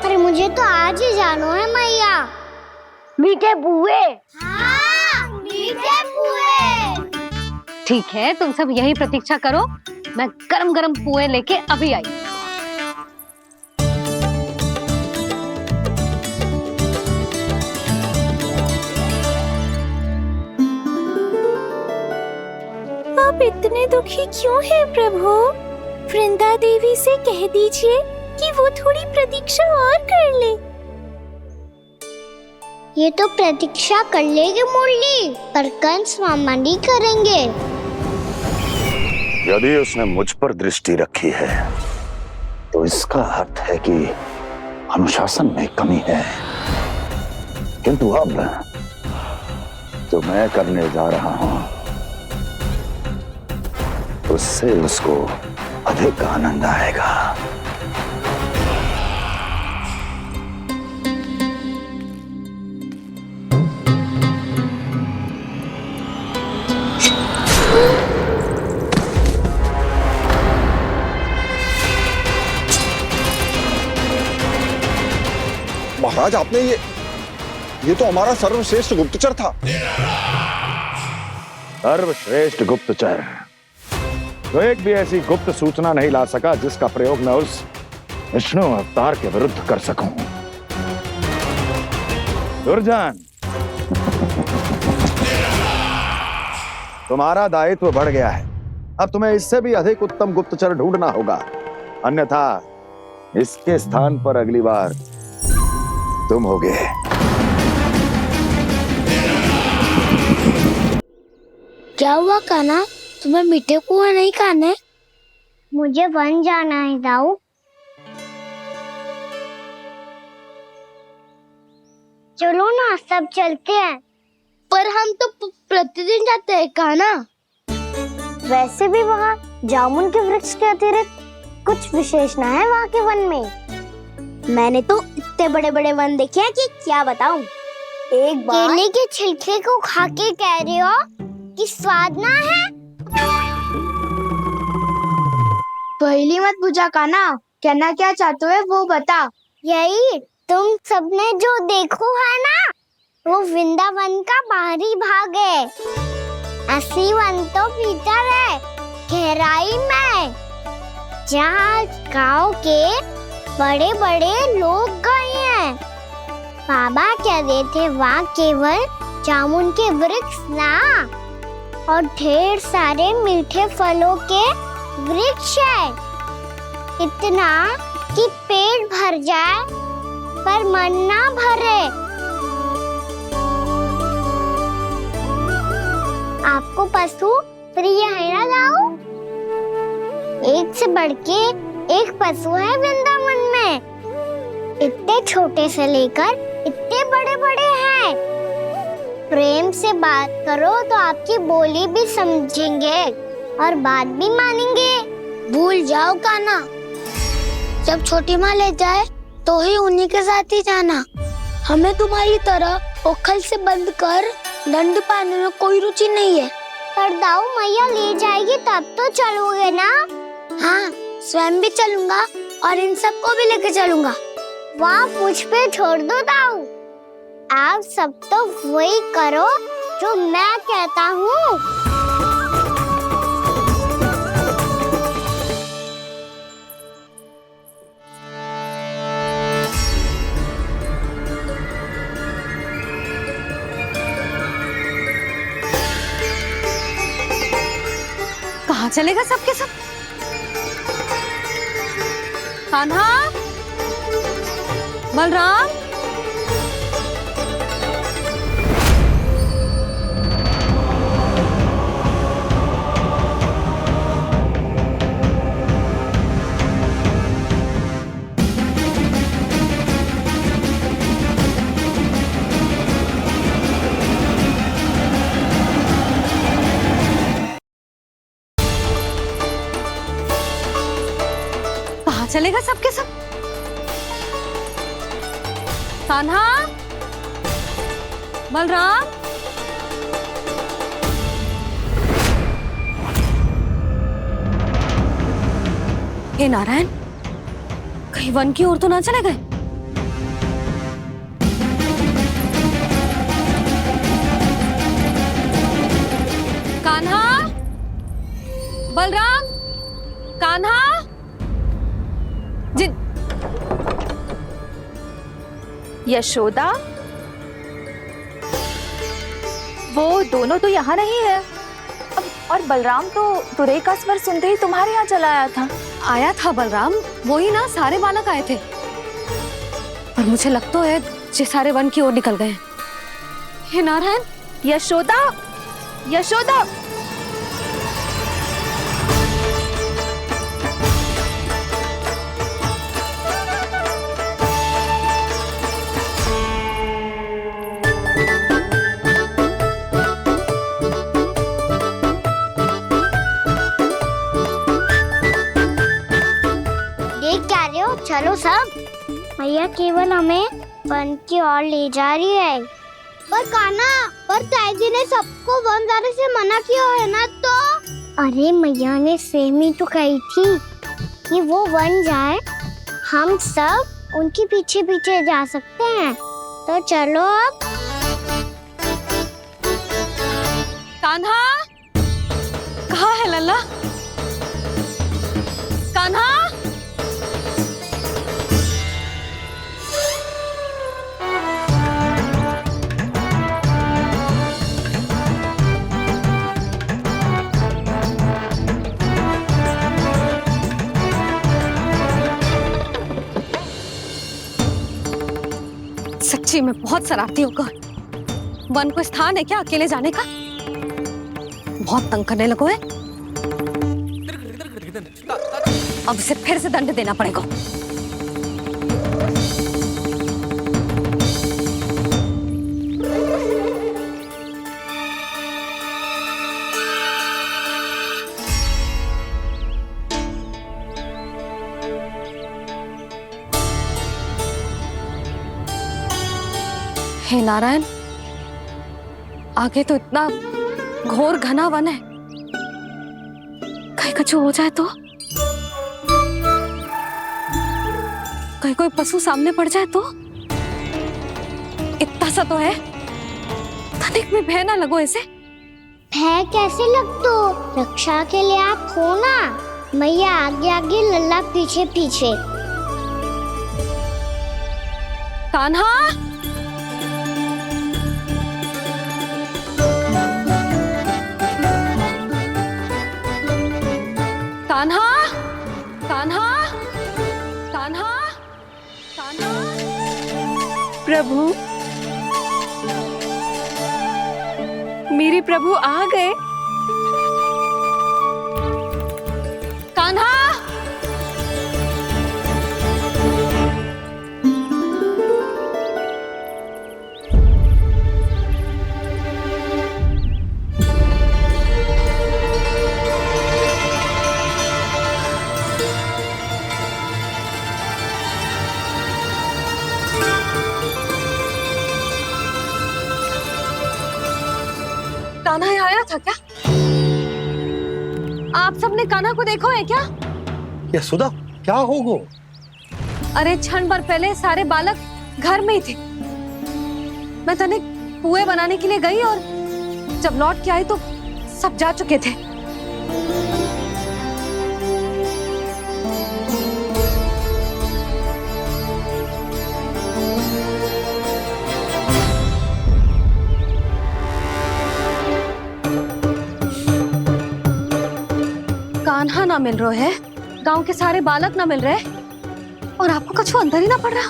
अरे मुझे तो आज ही जाना है मैया। मीठे बुए। हाँ, मीठे बुए। ठीक है, तुम सब यही प्रतीक्षा करो, मैं गरम गरम पुए लेके अभी आई। आप इतने दुखी क्यों हैं प्रभु? वृंदा देवी से कह दीजिए कि वो थोड़ी प्रतीक्षा और कर ले। ये तो प्रतीक्षा कर लेगी मुरली, पर कंस मामा नहीं करेंगे। यदि उसने मुझ पर दृष्टि रखी है तो इसका अर्थ है कि अनुशासन में कमी है। किंतु अब जो मैं करने जा रहा हूं उससे उसको अधिक आनंद आएगा। महाराज आपने ये तो हमारा सर्वश्रेष्ठ गुप्तचर था। सर्वश्रेष्ठ गुप्तचर तो एक भी ऐसी गुप्त सूचना नहीं ला सका जिसका प्रयोग मैं उस विष्णु अवतार के विरुद्ध कर सकूं। दुर्जन, तुम्हारा दायित्व बढ़ गया है। अब तुम्हें इससे भी अधिक उत्तम गुप्तचर ढूंढना होगा, अन्यथा इसके स्थान पर अगली बार तुम होगे। क्या हुआ कान्हा, तुम्हें मीठे कुआं नहीं खाने? मुझे वन जाना है दाऊ। चलो ना, सब चलते हैं। पर हम तो प्रतिदिन जाते हैं कान्हा। वैसे भी वहाँ जामुन के वृक्ष के अतिरिक्त कुछ विशेष ना है वहाँ के वन में। मैंने तो इतने बड़े बड़े वन देखे हैं कि क्या बताऊं। एक बार केले के छिलके को खा के कह रहे हो कि स्वाद ना है? पहली मत पूछा कान्हा, कहना क्या चाहते हो वो बता। यही तुम सबने जो देखो है ना, वो वृंदावन का बाहरी भाग है। असली वन तो भीतर है, गहराई में, जहाँ गांव के बड़े बड़े लोग गए हैं। बाबा कह रहे थे वहाँ केवल जामुन के वृक्ष ना, और ढेर सारे मीठे फलों के वृक्ष है। इतना कि पेट भर जाए पर मन ना भरे। आपको पशु प्रिय है ना दाऊ? एक से बढ़ के एक पशु है वृंदावन में। इतने छोटे से लेकर इतने बड़े बड़े हैं। प्रेम से बात करो तो आपकी बोली भी समझेंगे और बात भी मानेंगे। भूल जाओ कान्हा, जब छोटी माँ ले जाए तो ही उन्हीं के साथ ही जाना। हमें तुम्हारी तरह ओखल से बंद कर दंड पाने में कोई रुचि नहीं है। पर दाऊ मैया ले जाएगी तब तो चलोगे ना? हाँ, स्वयं भी चलूंगा और इन सबको भी लेके चलूंगा। वहाँ मुझ पे छोड़ दो दाऊ। आप सब तो वही करो जो मैं कहता हूँ। कहाँ चलेगा सबके सब? कान्हा, बलराम, कहाँ चलेगा सबके सब? कान्हा, बलराम, हे नारायण, कहीं वन की ओर तो ना चले गए? कान्हा, बलराम, कान्हा, यशोदा, वो दोनों तो यहाँ नहीं है। अब और बलराम तो तुरई का स्वर सुनते ही तुम्हारे यहाँ चला आया था। आया था बलराम, वो ही ना सारे बालक आए थे। पर मुझे लगता है ये सारे वन की ओर निकल गए। हे नारायण, यशोदा, यशोदा, चलो सब, मैया केवल हमें वन की ओर ले जा रही है। पर कान्हा, पर ताईजी ने सबको वन जाने से मना किया है ना तो? अरे मैया ने सेम ही तो कही थी कि वो वन जाए, हम सब उनके पीछे पीछे जा सकते हैं। तो चलो अब। कान्हा, कहाँ है लल्ला? कान्हा, सच्ची में बहुत शरारती होगा। वन को स्थान है क्या अकेले जाने का? बहुत तंग करने लगो है। अब इसे फिर से दंड देना पड़ेगा। हे नारायण, आगे तो इतना घोर घना वन है, कहीं कुछ हो जाए तो? कहीं कोई पशु सामने पड़ जाए तो? इतना सा तो है, तनिक में भय ना लगो ऐसे। भय कैसे लग तो? रक्षा के लिए आप हो ना। मैया आगे आगे, लल्ला पीछे पीछे। कान्हा, कान्हा, कान्हा, कान्हा, कान्हा। प्रभु, मेरे प्रभु आ गए। कान्हा, कान्हा यहाँ आया था क्या? आप सबने कान्हा को देखो है क्या? यशोदा, क्या होगा? अरे क्षण भर पहले सारे बालक घर में ही थे। मैं तनिक पुए बनाने के लिए गई और जब लौट के आई तो सब जा चुके थे। कान्हा ना मिल रहा है, गांव के सारे बालक ना मिल रहे, और आपको कछु अंदर ही ना पड़ रहा।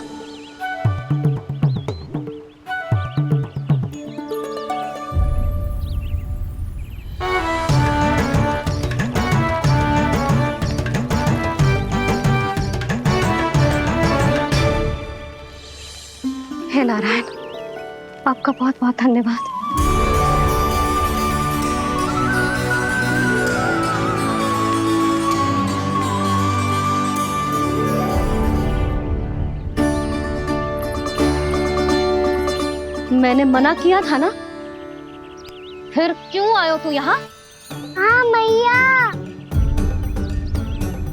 हे नारायण, आपका बहुत बहुत धन्यवाद। मैंने मना किया था ना, फिर क्यों आयो तू यहाँ? हाँ मैया,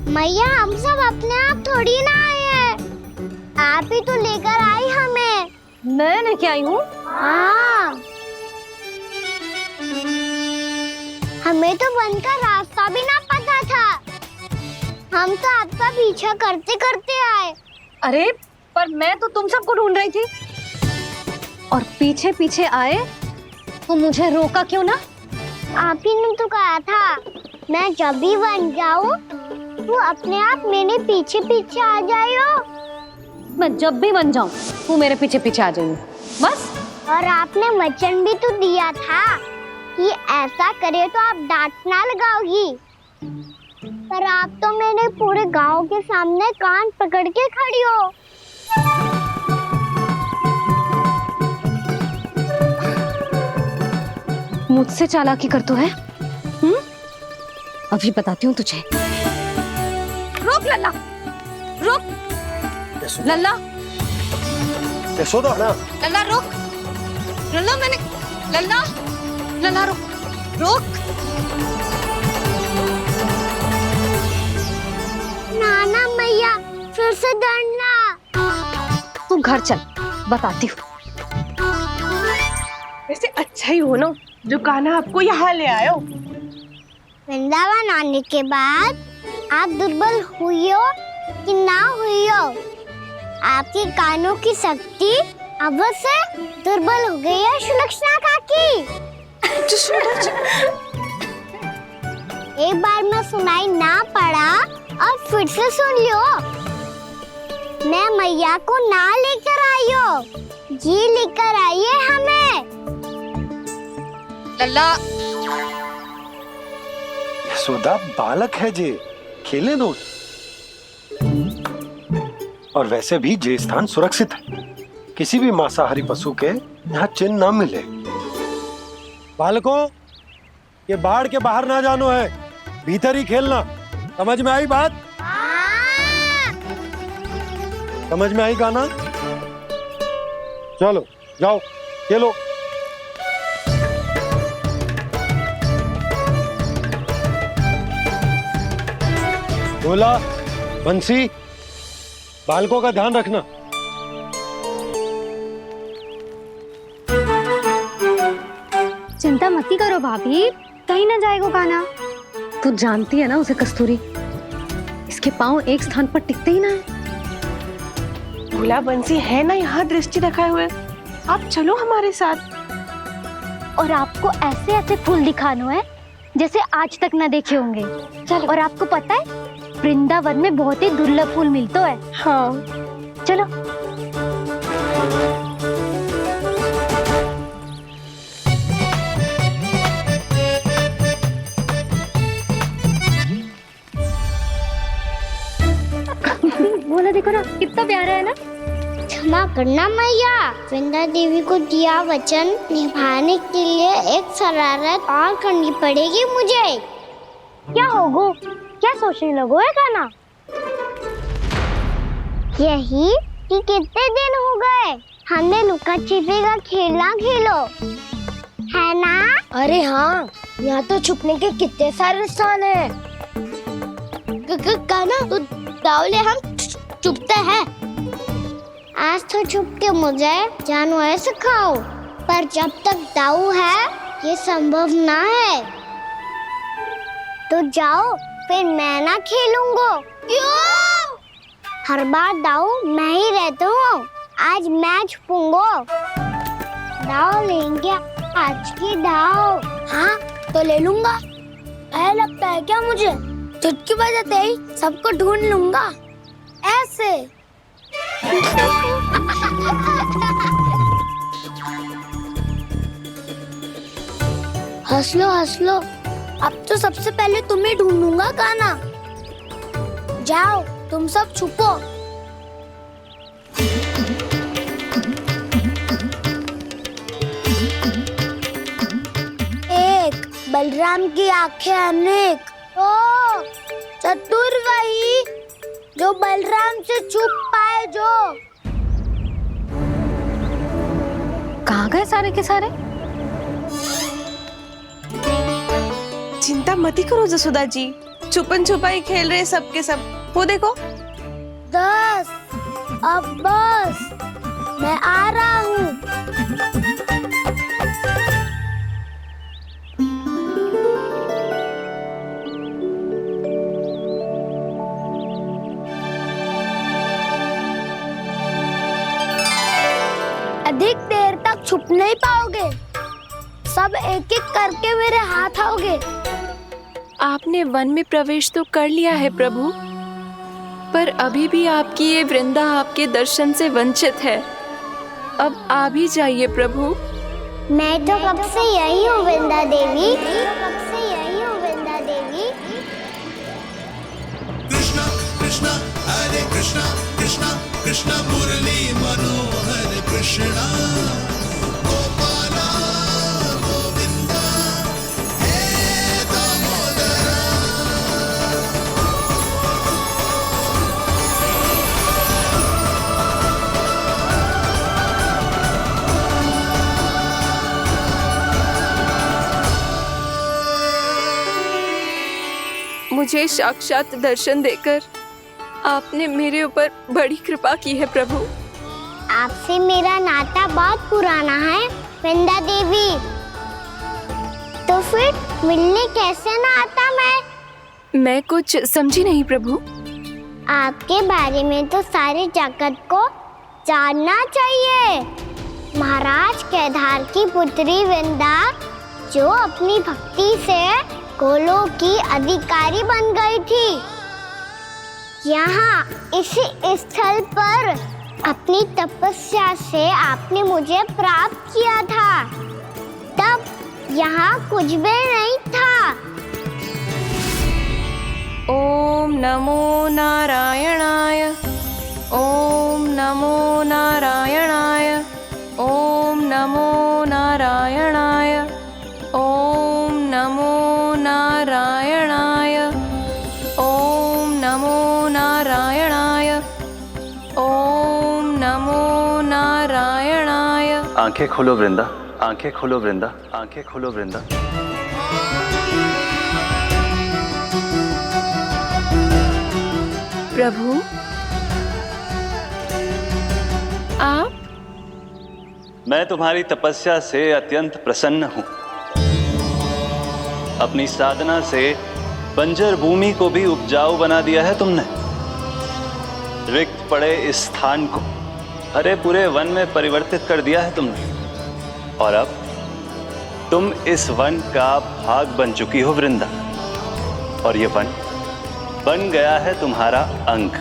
मैया हम सब अपने आप थोड़ी ना आए हैं, आप ही तो लेकर आई हमें। मैं लेके आई हूँ? हाँ, हमें तो वन का रास्ता भी ना पता था, हम तो आपका पीछा करते करते आए। अरे पर मैं तो तुम सबको ढूंढ रही थी, और पीछे पीछे आए तो मुझे रोका क्यों ना? आप ही ने तो कहा था मैं जब भी बन जाऊं तू अपने आप मेरे पीछे पीछे आ जाइयो। मैं जब भी बन जाऊं तू मेरे पीछे पीछे आ जाइयो बस। और आपने वचन भी तो दिया था कि ऐसा करे तो आप डांट ना लगाओगी, पर आप तो मेरे पूरे गांव के सामने कान पकड़ के खड़ी हो। मुझसे चालाकी कर तो है? अभी बताती हूँ तुझे। रुक लल्ला, रुक लल्ला, यशोदा ना, लल्ला रुक, लल्ला मैंने, लल्ला, लल्ला रुक, रुक। नाना मैया फिर से दंड ना। तू घर चल, बताती हूँ। वैसे अच्छा ही हो ना जो कान्हा आपको यहाँ ले आयो। वृंदावन आने के बाद आप दुर्बल हुई हो कि ना हुई हो, आपके कानों की शक्ति अब से दुर्बल हो गई है सुलक्षणा काकी। एक बार में सुनाई ना पड़ा और फिर से सुन लियो। मैं मैया को ना लेकर आई हो, जी लेकर आई है हमें। लल्ला यशोदा बालक है जे, खेले दो। और वैसे भी जे स्थान सुरक्षित है, किसी भी मांसाहारी पशु के यहाँ चिन्ह न मिले। बालकों, ये बाढ़ के बाहर ना जानो है, भीतर ही खेलना। समझ में आई बात? समझ में आई कान्हा? चलो जाओ खेलो। बोला बंसी, बालकों का ध्यान रखना। चिंता मत करो भाभी, कहीं ना जाएगा कान्हा। तू जानती है ना उसे कस्तूरी, इसके पांव एक स्थान पर टिकते ही ना है। भोला बंसी है ना यहाँ दृष्टि रखाए हुए, आप चलो हमारे साथ। और आपको ऐसे ऐसे फूल दिखानो है जैसे आज तक न देखे होंगे। चलो। और आपको पता है वृंदावन में बहुत ही दुर्लभ फूल मिलते हैं। हाँ चलो। बोला देखो ना कितना प्यारा है ना। क्षमा करना मैया, वृंदा देवी को दिया वचन निभाने के लिए एक शरारत और करनी पड़ेगी मुझे। क्या होगो? क्या सोचने लगो है कान्हा? यही कि कितने दिन हो गए हमने लुका छिपी का खेलना खेलो, है ना? अरे हाँ, यहाँ तो छुपने के कितने सारे स्थान है। कान्हा तो दावले हम छुपते हैं। आज तो छुप के मुझे जानवर सिखाओ, पर जब तक दाऊ है ये संभव ना है। तो जाओ, फिर मैं ना खेलूंगा। क्यों? हर बार दाऊ मैं ही रहता हूँ, आज मैं छुपूंगा। दाऊ लेंगे आज की दाऊ। हाँ तो ले लूंगा। ऐसा लगता है क्या मुझे? चुटकी बजाते ही सबको ढूंढ लूंगा ऐसे। हंस लो, अब तो सबसे पहले तुम्हें ढूंढूंगा कान्हा। जाओ तुम सब छुपो। एक, बलराम की आंखें अनेक। ओ, चतुर वही जो बलराम से छुप पाए। जो कहाँ गए सारे के सारे? चिंता मत करो जसोदा जी, छुपन छुपाई खेल रहे सब के सब। वो देखो 10, अब बस, मैं आ रहा हूँ। अधिक देर तक छुप नहीं पाओगे, सब एक एक करके मेरे हाथ आओगे। आपने वन में प्रवेश तो कर लिया है प्रभु, पर अभी भी आपकी ये वृंदा आपके दर्शन से वंचित है। अब आ भी जाइए प्रभु। मैं तो कब से यही हूँ वृंदा देवी, कब से यही हूँ वृंदा देवी। कृष्णा कृष्णा हरे कृष्णा, कृष्णा कृष्णा मुरली मनोहर कृष्णा, गोपाला गोविंदा हे दामोदरा। मुझे साक्षात दर्शन देकर आपने मेरे ऊपर बड़ी कृपा की है प्रभु। आपसे मेरा नाता बहुत पुराना है वृंदा देवी। तो फिर मिलने कैसे ना आता मैं कुछ समझी नहीं प्रभु। आपके बारे में तो सारे जगत को जानना चाहिए। महाराज केदार की पुत्री वृंदा जो अपनी भक्ति से गोलों की अधिकारी बन गई थी। यहाँ इसी स्थल पर अपनी तपस्या से आपने मुझे प्राप्त किया था। तब यहाँ कुछ भी नहीं था। ओम नमो नारायणाय, ओम नमो नारायणाय, ओम नमो नारायणाय, ओम नमो नारायणाय, ओम नमो नारायणाय, ओम नमो नारायणाय। आंखें खोलो वृंदा, आंखें खोलो वृंदा, आंखें खोलो वृंदा। प्रभु आप? मैं तुम्हारी तपस्या से अत्यंत प्रसन्न हूं। अपनी साधना से बंजर भूमि को भी उपजाऊ बना दिया है तुमने। रिक्त पड़े इस स्थान को हरे पूरे वन में परिवर्तित कर दिया है तुमने। और अब तुम इस वन का भाग बन चुकी हो वृंदा। और ये वन बन गया है तुम्हारा अंग।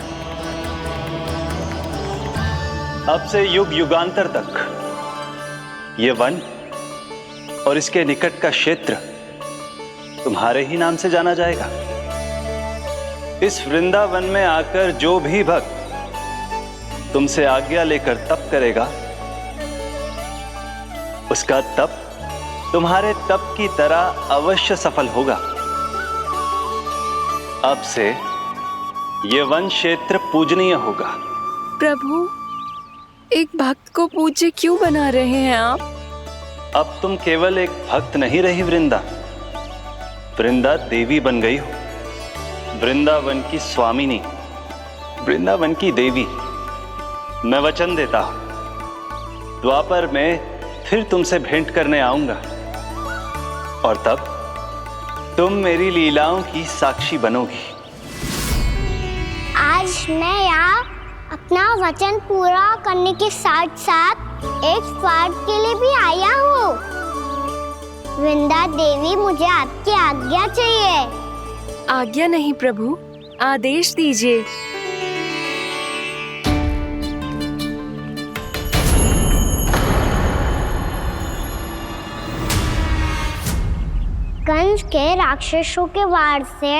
अब से युग युगांतर तक ये वन और इसके निकट का क्षेत्र तुम्हारे ही नाम से जाना जाएगा। इस वृंदावन में आकर जो भी भक्त तुमसे आज्ञा लेकर तप करेगा, उसका तप तुम्हारे तप की तरह अवश्य सफल होगा। अब से ये वन क्षेत्र पूजनीय होगा। प्रभु एक भक्त को पूज्य क्यों बना रहे हैं आप? अब तुम केवल एक भक्त नहीं रही वृंदा, वृंदा देवी बन गई हो। वृंदावन की स्वामिनी, वृंदावन की देवी। मैं वचन देता हूं द्वापर में फिर तुमसे भेंट करने आऊंगा और तब तुम मेरी लीलाओं की साक्षी बनोगी। आज मैं यहाँ अपना वचन पूरा करने के साथ साथ एक स्वार्थ के लिए भी आया हूँ। वृंदा देवी मुझे आपकी आज्ञा चाहिए। आज्ञा नहीं प्रभु, आदेश दीजिए। कंस के राक्षसों के वार से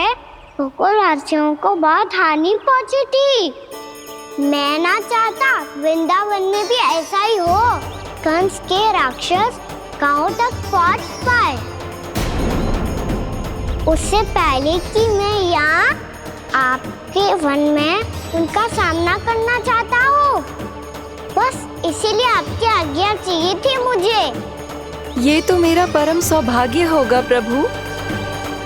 गोकुलवासियों को बहुत हानि पहुंची थी। मैं ना चाहता वृंदावन में भी ऐसा ही हो। कंस के राक्षस गांव तक पहुंच पाए। उससे पहले कि मैं यहाँ आपके वन में उनका सामना करना चाहता हूँ। बस इसीलिए आपकी आज्ञा चाहिए थी मुझे। ये तो मेरा परम सौभाग्य होगा प्रभु।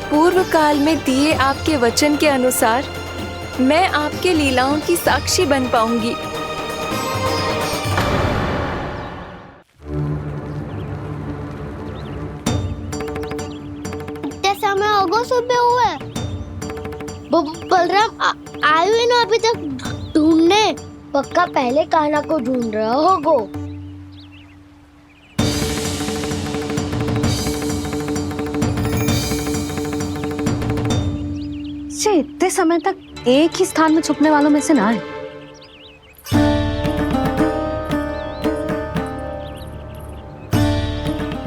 पूर्व काल में दिए आपके वचन के अनुसार मैं आपके लीलाओं की साक्षी बन पाऊंगी। इतने समय होगा सुबह हुए। बलराम आए हुए ना अभी तक ढूंढने। पक्का पहले कान्हा को ढूंढ रहा होगा। इतने समय तक एक ही स्थान में छुपने वालों में से ना है।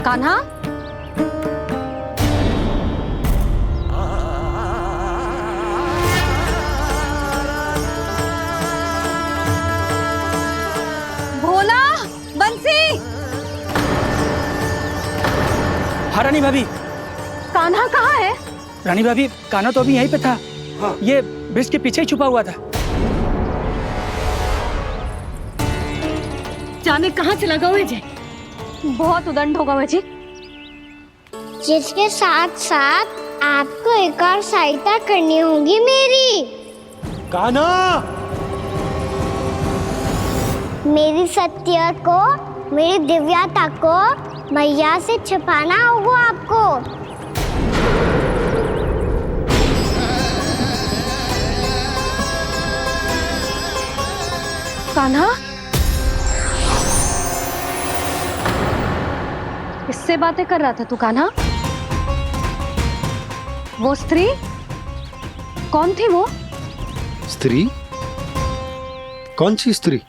कान्हा, भोला, बंसी। हाँ रानी भाभी। कान्हा कहाँ है? रानी भाभी कान्हा तो अभी यहीं पे था। हाँ। ये ब्रिज के पीछे ही छुपा हुआ था। जाने कहाँ चला गया है जी? बहुत उदंड होगा वह जी। जिसके साथ साथ आपको एक और सहायता करनी होगी मेरी। कान्हा, मेरी सत्य को, मेरी दिव्यता को मैया से छिपाना होगा आपको। कान्हा, किससे बातें कर रहा था तू कान्हा? वो स्त्री कौन थी? वो स्त्री? कौन सी स्त्री?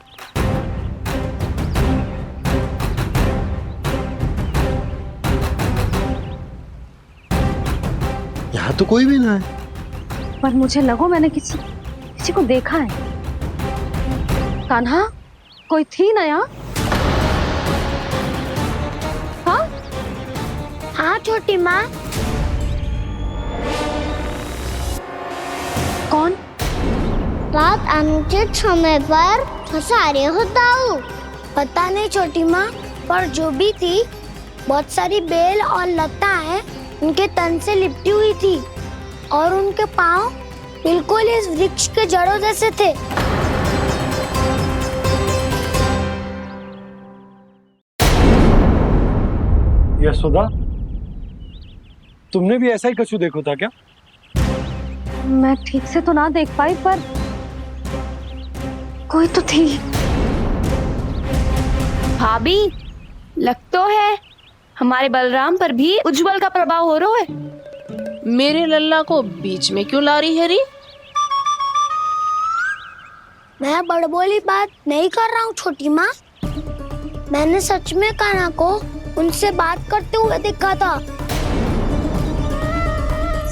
यहाँ तो कोई भी ना है। पर मुझे लगो मैंने किसी को देखा है। कान्हा, कोई थी ना यहाँ? हाँ? हाँ छोटी माँ। कौन? रात अनुचित समय पर फंसारे होता हूँ। पता नहीं छोटी माँ, पर जो भी थी बहुत सारी बेल और लता है उनके तन से लिपटी हुई थी और उनके पाँव बिल्कुल इस वृक्ष के जड़ों जैसे थे। यशोदा, तुमने भी ऐसा ही कछु देखो था क्या? मैं ठीक से तो ना देख पाई, पर कोई तो थी। भाभी, लग तो है हमारे बलराम पर भी उज्जवल का प्रभाव हो रहा है। मेरे लल्ला को बीच में क्यों ला रही है री? मैं बड़बोली बात नहीं कर रहा हूँ छोटी माँ। मैंने सच में कान्हा को उनसे बात करते हुए देखा था।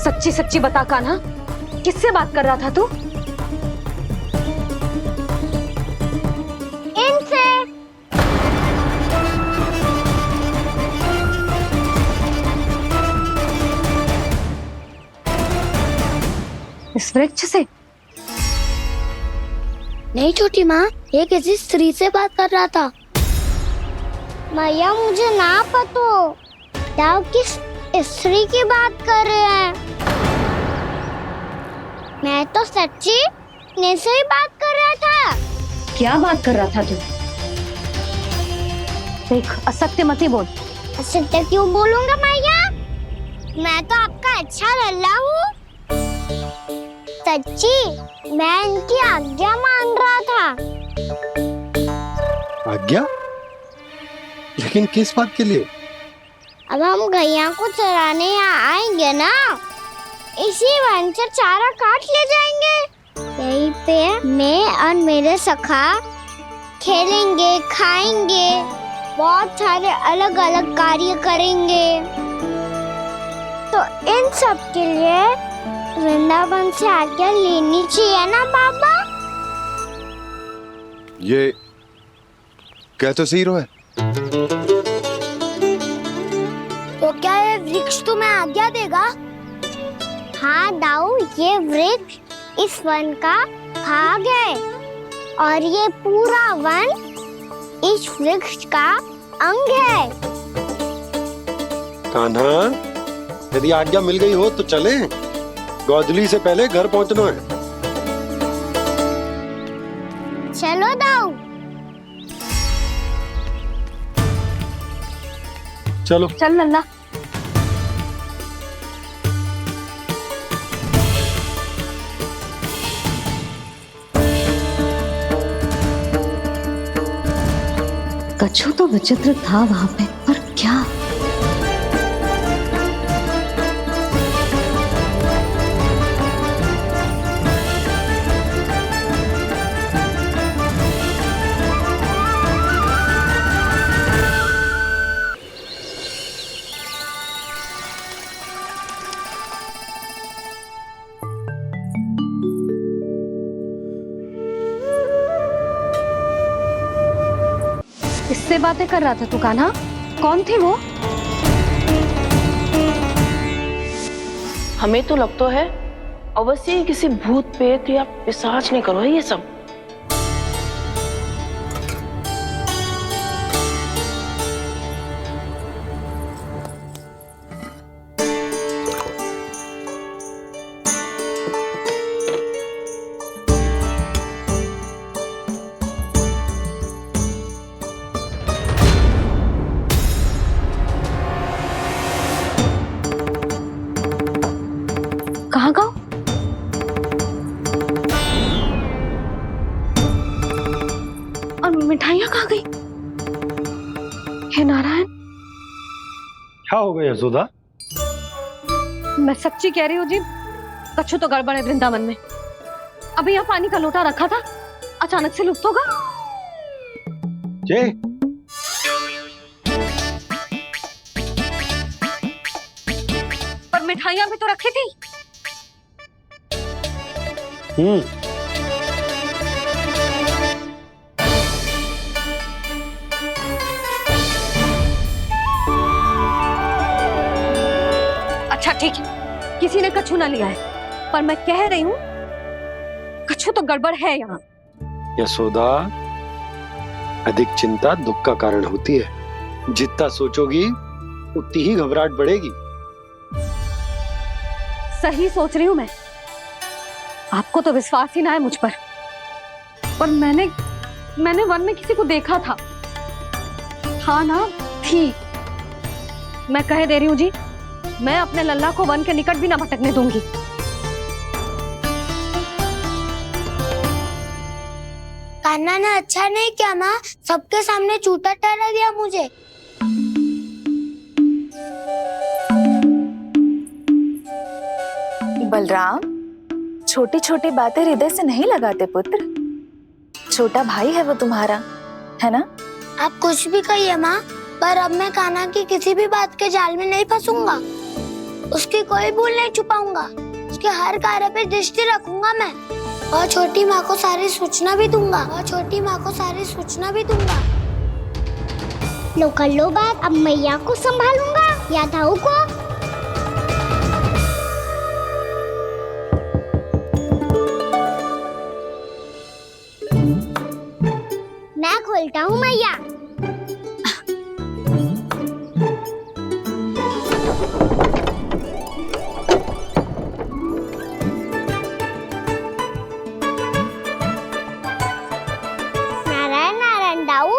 सच्ची सच्ची बता कान्हा, किससे बात कर रहा था तू? इनसे। इस वृक्ष से? नहीं छोटी माँ, ये किसी स्त्री से बात कर रहा था। मैया मुझे ना पतो आप किस स्त्री की बात कर रहे हैं। मैं तो सच्ची ने से ही बात कर रहा था। क्या बात कर रहा था तू? देख, असत्य मत ही बोल। असत्य क्यों बोलूंगा मैया? मैं तो आपका अच्छा लल्ला हूँ। सच्ची मैं इनकी आज्ञा मान रहा था। आज्ञा? लेकिन किस बात के लिए? अब हम गैया को चराने यहाँ आएंगे ना, इसी वन से चारा काट ले जाएंगे। यहीं पे मैं और मेरे सखा खेलेंगे, खाएंगे, बहुत सारे अलग अलग कार्य करेंगे। तो इन सब के लिए वृंदावन से आज्ञा लेनी चाहिए ना बाबा? ये कह तो सही रहा है। तो क्या ये वृक्ष तुम्हें आज्ञा देगा? हाँ दाऊ, ये वृक्ष इस वन का भाग है और ये पूरा वन इस वृक्ष का अंग है। कान्हा, यदि आज्ञा मिल गई हो तो चले। गोधली से पहले घर पहुंचना है। चलो दाऊ। चलो चल लल्ला। कछु तो विचित्र था वहां पे, पर क्या? किससे बातें कर रहा था तू कान्हा? कौन थी वो? हमें तो लगता है अवश्य ही किसी भूत प्रेत या पिशाच ने करो है ये सब। हे नारायण, क्या हो गया यशोदा? मैं सच्ची कह रही हूँ जी, कछु तो गड़बड़ है वृंदावन में। अभी यहाँ पानी का लोटा रखा था, अचानक से लुप्त होगा। जय, पर मिठाइयाँ भी तो रखी थी। अच्छा ठीक है, किसी ने कछु ना लिया है, पर मैं कह रही हूँ कछु तो गड़बड़ है यहाँ। यशोदा, अधिक चिंता दुख का कारण होती है। जितना सोचोगी उतनी ही घबराहट बढ़ेगी। सही सोच रही हूँ मैं। आपको तो विश्वास ही ना है मुझ पर मैंने वन में किसी को देखा था। हाँ ना, थी। मैं कह दे रही हूँ जी, मैं अपने लल्ला को वन के निकट भी ना भटकने दूंगी। कान्हा ने अच्छा नहीं किया माँ, सबके सामने चूता ठहरा दिया मुझे। बलराम, छोटी छोटी बातें हृदय से नहीं लगाते पुत्र। छोटा भाई है वो तुम्हारा, है ना? आप कुछ भी कहिए माँ, पर अब मैं कान्हा की किसी भी बात के जाल में नहीं फंसूंगा। उसकी कोई भूल नहीं छुपाऊंगा। उसके हर कार्य पे दृष्टि रखूंगा मैं, और छोटी माँ को सारी सूचना भी दूंगा। लो कर लो बात, अब मैया को संभालूंगा या दाऊ को। मैं खोलता हूँ मैया। नारायण नारायण दाऊ।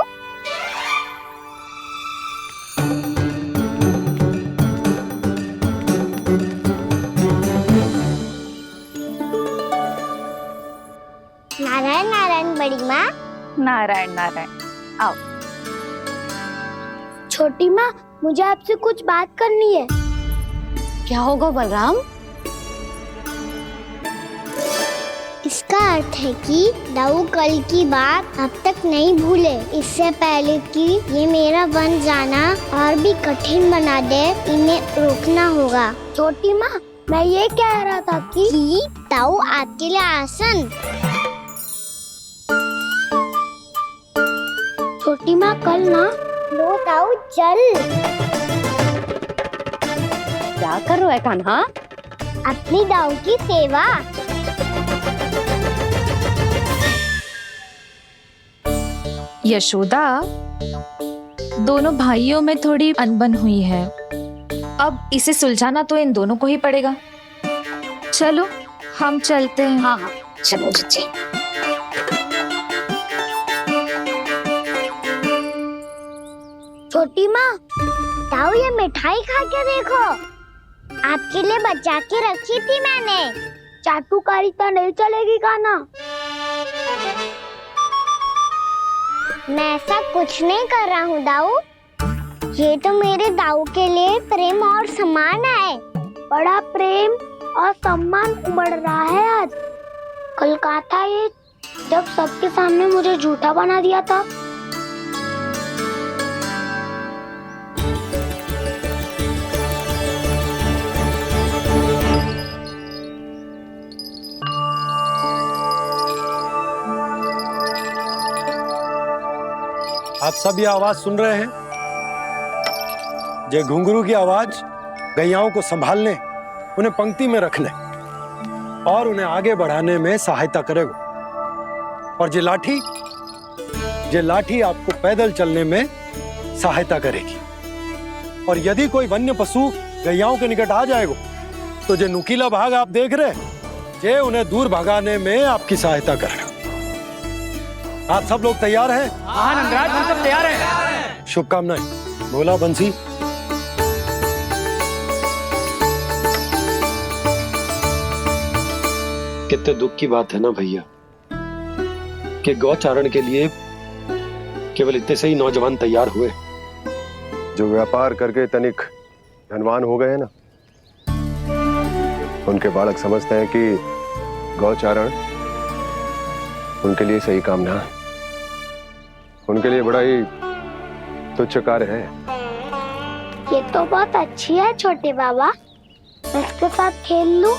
नारायण नारायण बड़ी माँ। नारायण नारायण, आओ। छोटी माँ, मुझे आपसे कुछ बात करनी है। क्या होगा बलराम? इसका अर्थ है कि दाऊ कल की बात अब तक नहीं भूले। इससे पहले कि ये मेरा वन जाना और भी कठिन बना दे, इन्हें रोकना होगा। छोटी माँ, मैं ये कह रहा था कि दाऊ आपके लिए आसन। छोटी माँ, कल ना लो दाऊ चल। क्या कर रहा है कान्हा? अपनी दाऊ की सेवा। यशोदा, दोनों भाइयों में थोड़ी अनबन हुई है। अब इसे सुलझाना तो इन दोनों को ही पड़ेगा। चलो हम चलते हैं। हाँ हाँ, चलो जी। छोटी माँ, दाऊ ये मिठाई खा के देखो। आपके लिए बचा के रखी थी मैंने। चाटुकारिता नहीं चलेगी कान्हा। मैं ऐसा कुछ नहीं कर रहा हूँ दाऊ। ये तो मेरे दाऊ के लिए प्रेम और सम्मान है। बड़ा प्रेम और सम्मान उमड़ रहा है आज। कल कहा था ये, जब सबके सामने मुझे झूठा बना दिया था। आप सब ये आवाज सुन रहे हैं? ये घुंघरू की आवाज गैयाओं को संभालने, उन्हें पंक्ति में रखने और उन्हें आगे बढ़ाने में सहायता करेगा। और ये लाठी आपको पैदल चलने में सहायता करेगी। और यदि कोई वन्य पशु गैयाओं के निकट आ जाएगा तो जो नुकीला भाग आप देख रहे हैं, ये उन्हें दूर भगाने में आपकी सहायता करेगा। आप सब लोग तैयार हैं? हाँ नंदराज, हम सब तैयार हैं। शुभकामनाएं। बोला बंसी। कितने दुख की बात है ना भैया कि गौचारण के लिए केवल इतने से ही नौजवान तैयार हुए जो व्यापार करके तनिक धनवान हो गए हैं ना, उनके बालक समझते हैं कि गौचारण उनके लिए सही काम ना है, उनके लिए बड़ा ही तुच्छ कार्य है। ये तो बहुत अच्छी है छोटे बाबा, मैं इसके साथ खेल लूं?